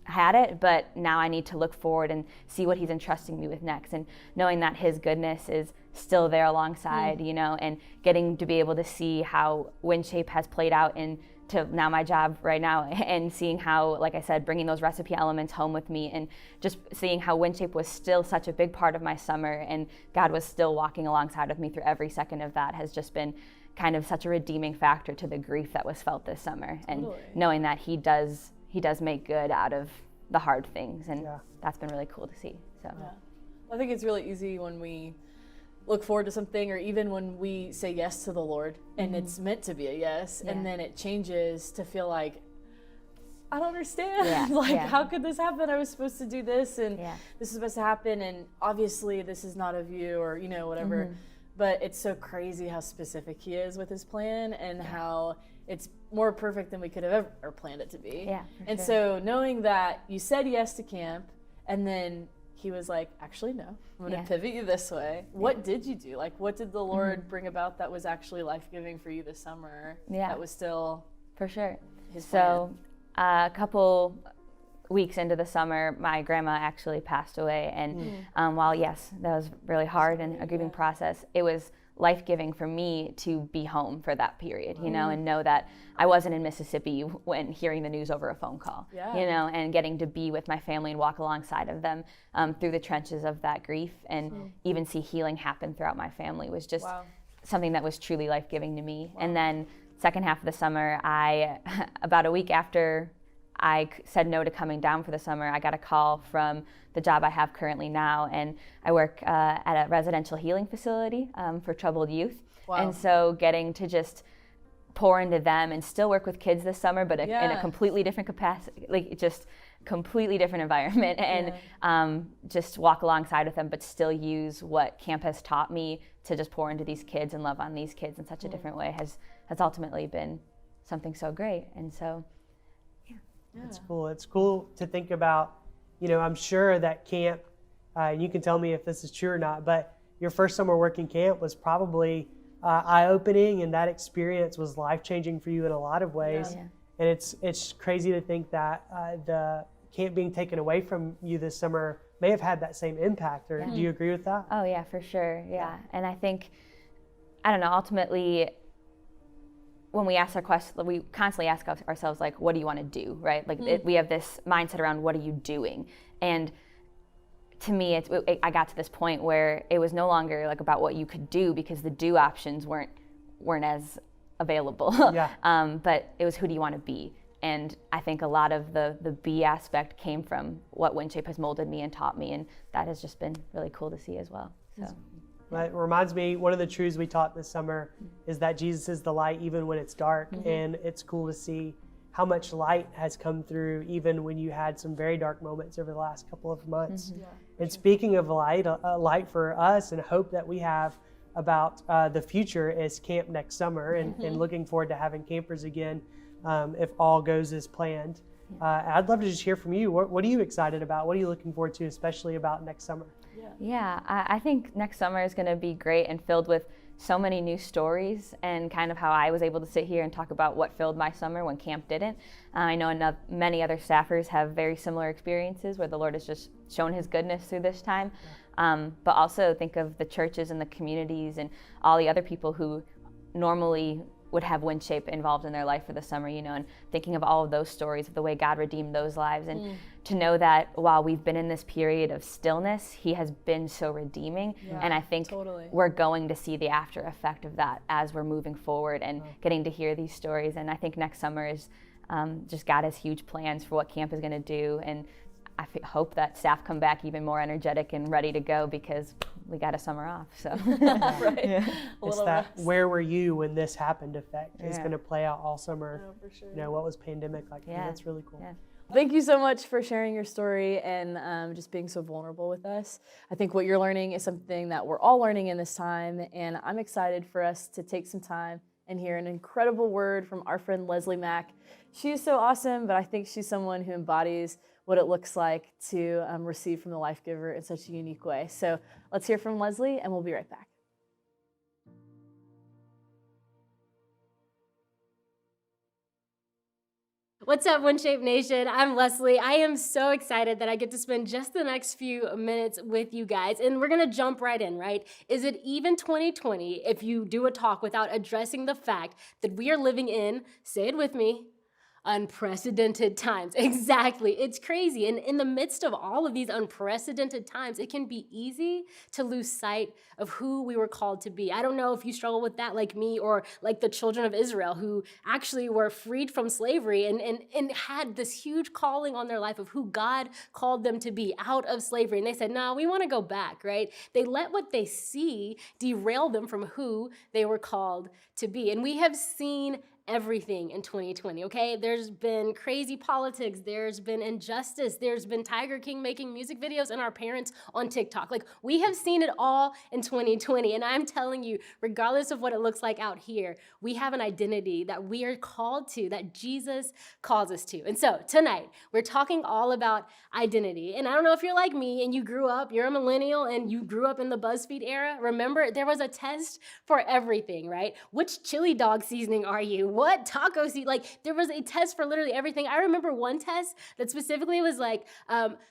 had it, but now I need to look forward and see what he's entrusting me with next, and knowing that his goodness is still there alongside, you know, and getting to be able to see how WinShape has played out into now my job right now, and seeing how, like I said, bringing those recipe elements home with me, and just seeing how WinShape was still such a big part of my summer, and God was still walking alongside of me through every second of that has just been kind of such a redeeming factor to the grief that was felt this summer. And knowing that he does make good out of the hard things, and that's been really cool to see. So I think it's really easy when we look forward to something, or even when we say yes to the Lord and it's meant to be a yes, and then it changes to feel like, I don't understand. Yeah, Like, yeah. how could this happen? I was supposed to do this, and Yeah. this is supposed to happen, and obviously this is not of you, or whatever. But it's so crazy how specific he is with his plan, and how it's more perfect than we could have ever planned it to be. Yeah, for and sure. so knowing that you said yes to camp, and then he was like, actually, no, I'm going to Yeah. pivot you this way. What did you do? Like, what did the Lord bring about that was actually life-giving for you this summer? Yeah. That was still For sure. his So a couple weeks into the summer, my grandma actually passed away. And while, yes, that was really hard and a grieving process, it was life-giving for me to be home for that period, and know that I wasn't in Mississippi when hearing the news over a phone call, and getting to be with my family and walk alongside of them through the trenches of that grief, and even see healing happen throughout my family was just something that was truly life-giving to me. And then second half of the summer, about a week after I said no to coming down for the summer, I got a call from the job I have currently now, and I work at a residential healing facility for troubled youth. And so getting to just pour into them and still work with kids this summer, but in a completely different capacity, like just completely different environment, and just walk alongside with them, but still use what camp has taught me to just pour into these kids and love on these kids in such a different way has ultimately been something so great. And so It's cool. It's cool to think about, I'm sure that camp, you can tell me if this is true or not, but your first summer working camp was probably eye-opening, and that experience was life-changing for you in a lot of ways. Yeah. And it's crazy to think that the camp being taken away from you this summer may have had that same impact, or do you agree with that? Oh yeah, for sure, yeah. And I think, I don't know, ultimately, when we ask our question, we constantly ask ourselves, like, what do you want to do, right? Like, we have this mindset around, what are you doing? And to me, I got to this point where it was no longer like about what you could do, because the do options weren't as available. But it was, who do you want to be? And I think a lot of the be aspect came from what WinShape has molded me and taught me, and that has just been really cool to see as well. So. It reminds me, one of the truths we taught this summer is that Jesus is the light even when it's dark, and it's cool to see how much light has come through even when you had some very dark moments over the last couple of months. And speaking of light, a light for us and hope that we have about the future is camp next summer, and looking forward to having campers again if all goes as planned. I'd love to just hear from you. What are you excited about? What are you looking forward to, especially about next summer? Yeah, I think next summer is going to be great and filled with so many new stories, and kind of how I was able to sit here and talk about what filled my summer when camp didn't. I know many other staffers have very similar experiences where the Lord has just shown his goodness through this time. But also think of the churches and the communities and all the other people who normally would have WinShape involved in their life for the summer, and thinking of all of those stories of the way God redeemed those lives, and to know that while we've been in this period of stillness, he has been so redeeming. And I think we're going to see the after effect of that as we're moving forward and getting to hear these stories. And I think next summer is just God has huge plans for what camp is going to do, and I hope that staff come back even more energetic and ready to go, because we got a summer off. So It's that where were you when this happened effect is going to play out all summer. For sure. What was pandemic like? That's really cool. Thank you so much for sharing your story and just being so vulnerable with us. I think what you're learning is something that we're all learning in this time, and I'm excited for us to take some time and hear an incredible word from our friend Leslie Mack. She is so awesome, but I think she's someone who embodies what it looks like to receive from the life giver in such a unique way. So let's hear from Leslie, and we'll be right back. What's up, WinShape Nation? I'm Leslie. I am so excited that I get to spend just the next few minutes with you guys, and we're gonna jump right in, right? Is it even 2020 if you do a talk without addressing the fact that we are living in, say it with me, unprecedented times? Exactly. It's crazy. And in the midst of all of these unprecedented times, it can be easy to lose sight of who we were called to be. I don't know if you struggle with that like me, or like the children of Israel who actually were freed from slavery and had this huge calling on their life of who God called them to be out of slavery. And they said, no, we want to go back, right? They let what they see derail them from who they were called to be. And we have seen everything in 2020, okay? There's been crazy politics, there's been injustice, there's been Tiger King making music videos and our parents on TikTok. Like, we have seen it all in 2020, and I'm telling you, regardless of what it looks like out here, we have an identity that we are called to, that Jesus calls us to. And so tonight, we're talking all about identity. And I don't know if you're like me and you're a millennial and you grew up in the BuzzFeed era. Remember, there was a test for everything, right? Which chili dog seasoning are you? What taco seasoning? Like, there was a test for literally everything. I remember one test that specifically was like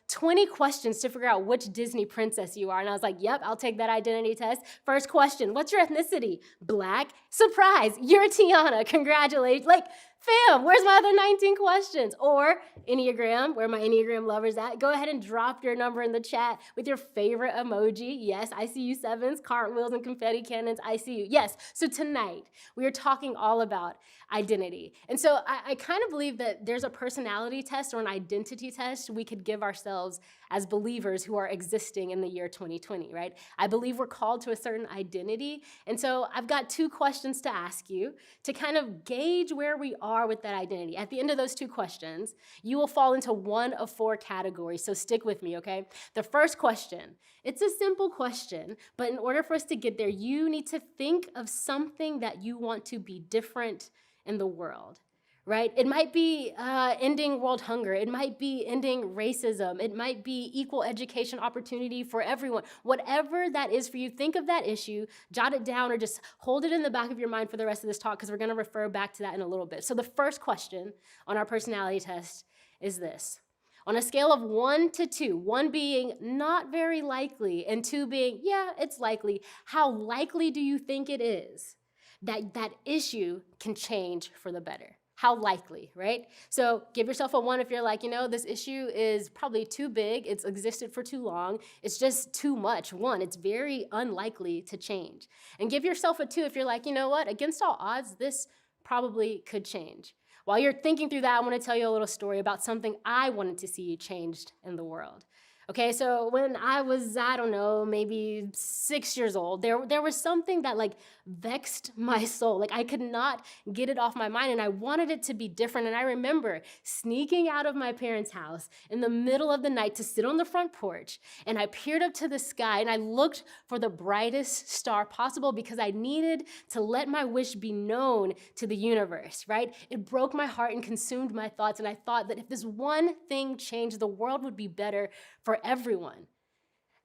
20 questions to figure out which Disney princess you are. And I was like, yep, I'll take that identity test. First question, what's your ethnicity? Black. Surprise, you're Tiana. Congratulations. Like, fam, where's my other 19 questions? Or Enneagram, where my Enneagram lovers at? Go ahead and drop your number in the chat with your favorite emoji. Yes, I see you sevens, cartwheels, and confetti cannons. I see you. Yes, so tonight we are talking all about identity. And so I kind of believe that there's a personality test or an identity test we could give ourselves as believers who are existing in the year 2020, right? I believe we're called to a certain identity. And so I've got 2 questions to ask you to kind of gauge where we are with that identity. At the end of those 2 questions, you will fall into one of 4 categories. So stick with me, okay? The first question, it's a simple question, but in order for us to get there, you need to think of something that you want to be different in the world, right? It might be ending world hunger. It might be ending racism. It might be equal education opportunity for everyone. Whatever that is for you, think of that issue, jot it down, or just hold it in the back of your mind for the rest of this talk, because we're going to refer back to that in a little bit. So the first question on our personality test is this. On a scale of 1 to 2, 1 being not very likely and 2 being, yeah, it's likely, how likely do you think it is that that issue can change for the better? How likely, right? So give yourself a 1 if you're like, this issue is probably too big. It's existed for too long. It's just too much. 1, it's very unlikely to change. And give yourself a 2 if you're like, you know what? Against all odds, this probably could change. While you're thinking through that, I want to tell you a little story about something I wanted to see changed in the world. Okay, so when I was, I don't know, maybe 6 years old, there was something that like vexed my soul. Like I could not get it off my mind, and I wanted it to be different. And I remember sneaking out of my parents' house in the middle of the night to sit on the front porch, and I peered up to the sky and I looked for the brightest star possible because I needed to let my wish be known to the universe, right? It broke my heart and consumed my thoughts, and I thought that if this one thing changed, the world would be better for everyone.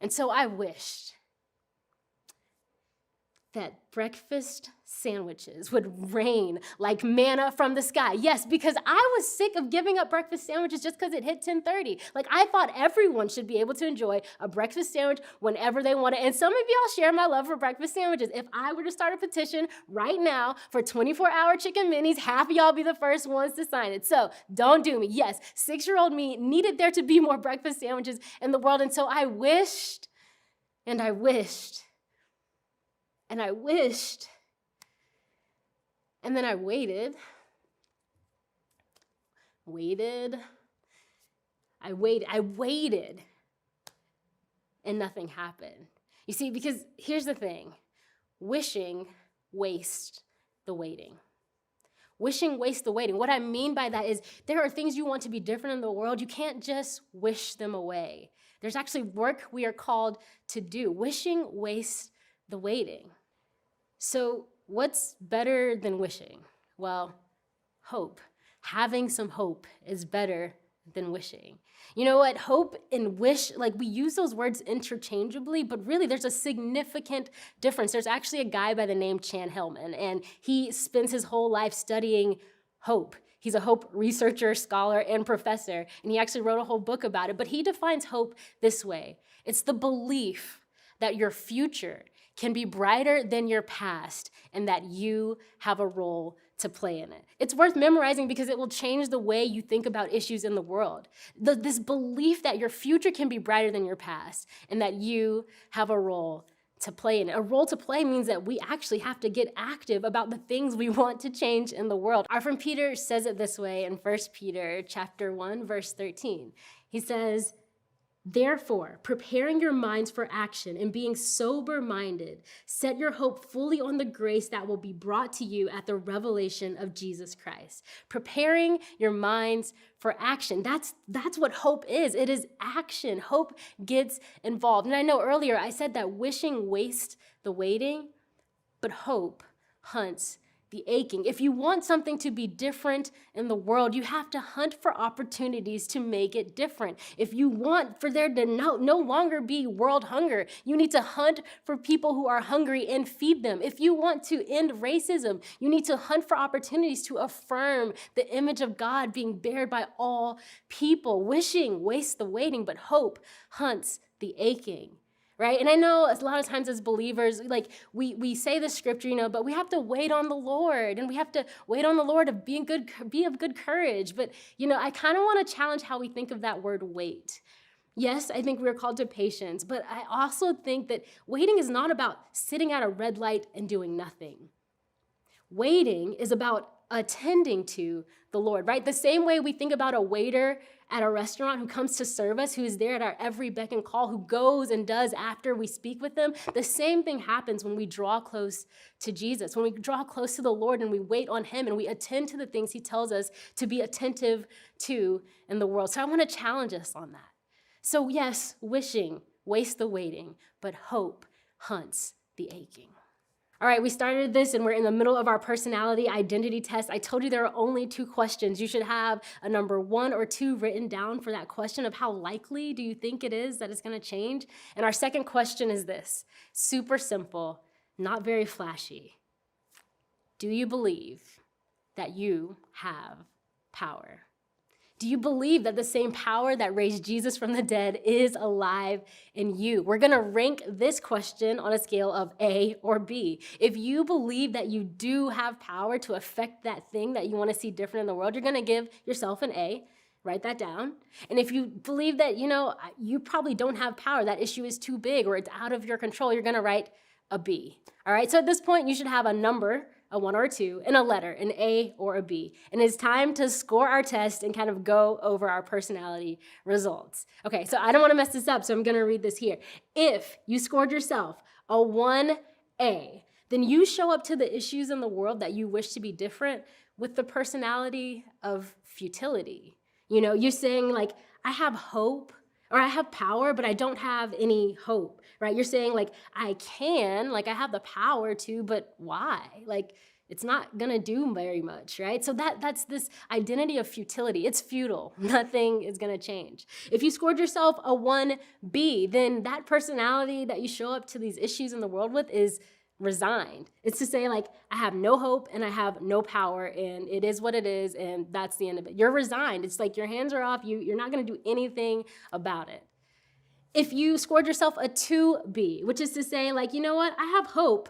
And so I wished that breakfast sandwiches would rain like manna from the sky. Yes, because I was sick of giving up breakfast sandwiches just because it hit 10:30. Like I thought everyone should be able to enjoy a breakfast sandwich whenever they want it. And some of y'all share my love for breakfast sandwiches. If I were to start a petition right now for 24-hour chicken minis, half of y'all be the first ones to sign it. So don't do me. Yes, 6-year-old me needed there to be more breakfast sandwiches in the world. And so I wished, and I wished, and I wished, and then I waited, and nothing happened. You see, because here's the thing, wishing wastes the waiting. Wishing wastes the waiting. What I mean by that is there are things you want to be different in the world. You can't just wish them away. There's actually work we are called to do. Wishing wastes the waiting. So what's better than wishing? Well, hope. Having some hope is better than wishing. You know what? Hope and wish, like we use those words interchangeably, but really there's a significant difference. There's actually a guy by the name Chan Hellman, and he spends his whole life studying hope. He's a hope researcher, scholar, and professor, and he actually wrote a whole book about it, but he defines hope this way. It's the belief that your future can be brighter than your past and that you have a role to play in it. It's worth memorizing because it will change the way you think about issues in the world. This belief that your future can be brighter than your past and that you have a role to play in it. A role to play means that we actually have to get active about the things we want to change in the world. Our friend Peter says it this way in 1 Peter chapter 1, verse 13. He says, Therefore, preparing your minds for action and being sober-minded, set your hope fully on the grace that will be brought to you at the revelation of Jesus Christ. Preparing your minds for action. That's what hope is. It is action. Hope gets involved. And I know earlier I said that wishing wastes the waiting, but hope hunts the aching. If you want something to be different in the world, you have to hunt for opportunities to make it different. If you want for there to no longer be world hunger, you need to hunt for people who are hungry and feed them. If you want to end racism, you need to hunt for opportunities to affirm the image of God being bared by all people. Wishing wastes the waiting, but hope hunts the aching. Right? And I know a lot of times as believers, like we say the scripture, but we have to wait on the Lord, and we have to wait on the Lord to be of good courage. But, I kind of want to challenge how we think of that word wait. Yes, I think we're called to patience, but I also think that waiting is not about sitting at a red light and doing nothing. Waiting is about attending to the Lord, right? The same way we think about a waiter at a restaurant who comes to serve us, who is there at our every beck and call, who goes and does after we speak with them. The same thing happens when we draw close to Jesus, when we draw close to the Lord and we wait on him and we attend to the things he tells us to be attentive to in the world. So I want to challenge us on that. So yes, wishing wastes the waiting, but hope hunts the aching. All right, we started this and we're in the middle of our personality identity test. I told you there are only 2 questions. You should have a number 1 or 2 written down for that question of how likely do you think it is that it's going to change? And our second question is this, super simple, not very flashy. Do you believe that you have power? Do you believe that the same power that raised Jesus from the dead is alive in you? We're going to rank this question on a scale of A or B. If you believe that you do have power to affect that thing that you want to see different in the world, you're going to give yourself an A. Write that down. And if you believe that, you probably don't have power, that issue is too big or it's out of your control, you're going to write a B. All right, so at this point, you should have a number, a 1 or a 2, and a letter, an A or a B. And it's time to score our test and kind of go over our personality results. Okay, so I don't want to mess this up, so I'm going to read this here. If you scored yourself a 1A, then you show up to the issues in the world that you wish to be different with the personality of futility. You're saying like, I have hope, or I have power, but I don't have any hope, right? You're saying like, I have the power to, but why? Like, it's not gonna do very much, right? So that's this identity of futility. It's futile. Nothing is gonna change. If you scored yourself a 1B, then that personality that you show up to these issues in the world with is resigned. It's to say like, I have no hope and I have no power and it is what it is and that's the end of it. You're resigned. It's like your hands are off. You're not going to do anything about it. If you scored yourself a 2B, which is to say like, you know what, I have hope,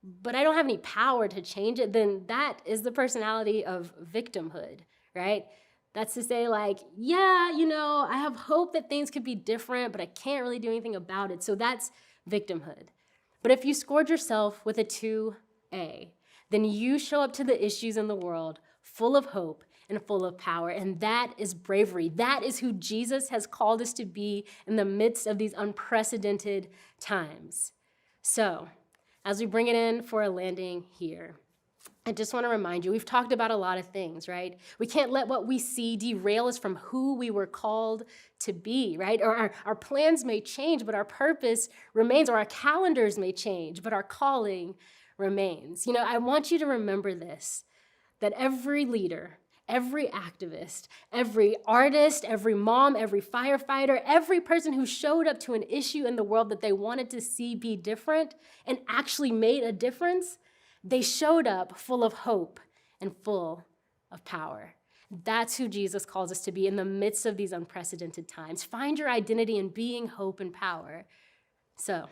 but I don't have any power to change it, then that is the personality of victimhood, right? That's to say like, yeah, I have hope that things could be different, but I can't really do anything about it. So that's victimhood. But if you scored yourself with a 2A, then you show up to the issues in the world full of hope and full of power, and that is bravery. That is who Jesus has called us to be in the midst of these unprecedented times. So, as we bring it in for a landing here, I just want to remind you, we've talked about a lot of things, right? We can't let what we see derail us from who we were called to be, right? Or our plans may change, but our purpose remains, or our calendars may change, but our calling remains. I want you to remember this, that every leader, every activist, every artist, every mom, every firefighter, every person who showed up to an issue in the world that they wanted to see be different and actually made a difference, they showed up full of hope and full of power. That's who Jesus calls us to be in the midst of these unprecedented times. Find your identity in being hope and power. So,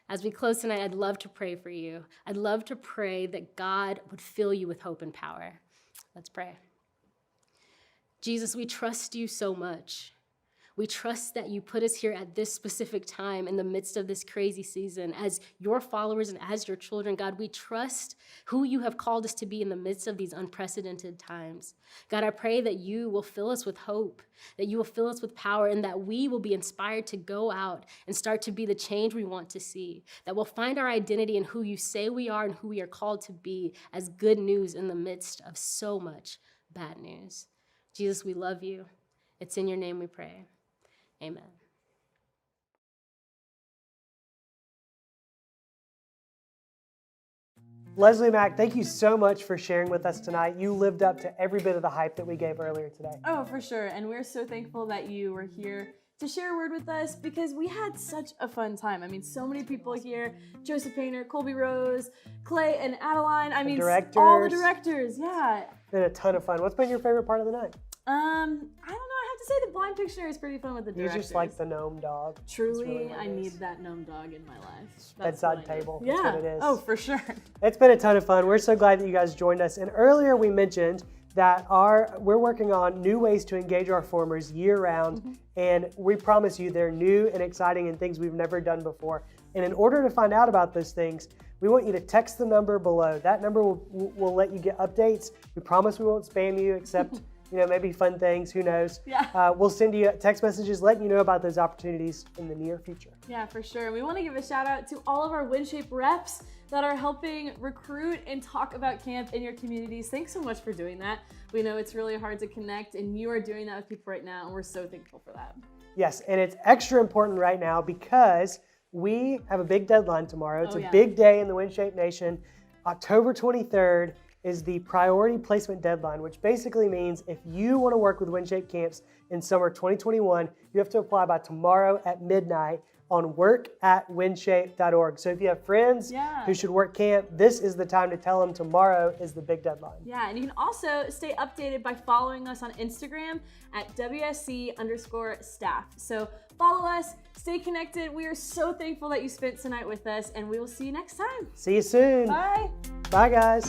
as we close tonight, I'd love to pray for you. I'd love to pray that God would fill you with hope and power. Let's pray. Jesus, we trust you so much. We trust that you put us here at this specific time in the midst of this crazy season as your followers and as your children. God, we trust who you have called us to be in the midst of these unprecedented times. God, I pray that you will fill us with hope, that you will fill us with power, and that we will be inspired to go out and start to be the change we want to see, that we'll find our identity in who you say we are and who we are called to be as good news in the midst of so much bad news. Jesus, we love you. It's in your name we pray. Amen. Leslie Mack, thank you so much for sharing with us tonight. You lived up to every bit of the hype that we gave earlier today. Oh, for sure. And we're so thankful that you were here to share a word with us because we had such a fun time. I mean, so many people here. Joseph Painter, Colby Rose, Clay and Adeline. I mean, all the directors. Yeah. It's been a ton of fun. What's been your favorite part of the night? I don't know. I have to say the blind pictionary is pretty fun with the directors. You just like the gnome dog. Truly, really I need that gnome dog in my life. Bedside table. Yeah. That's what it is. Oh, for sure. It's been a ton of fun. We're so glad that you guys joined us. And earlier we mentioned that we're working on new ways to engage our formers year round. And we promise you they're new and exciting and things we've never done before. And in order to find out about those things, we want you to text the number below. That number will let you get updates. We promise we won't spam you except maybe fun things, who knows. Yeah. We'll send you text messages letting you know about those opportunities in the near future. Yeah, for sure. We want to give a shout out to all of our WinShape reps that are helping recruit and talk about camp in your communities. Thanks so much for doing that. We know it's really hard to connect, and you are doing that with people right now, and we're so thankful for that. Yes, and it's extra important right now because we have a big deadline tomorrow. It's a big day in the WinShape Nation. October 23rd is the priority placement deadline, which basically means if you want to work with WinShape camps in summer 2021, you have to apply by tomorrow at midnight on work@winshape.org. So if you have friends who should work camp, this is the time to tell them tomorrow is the big deadline. Yeah, and you can also stay updated by following us on Instagram at WSC_staff. So follow us, stay connected. We are so thankful that you spent tonight with us, and we will see you next time. See you soon. Bye. Bye, guys.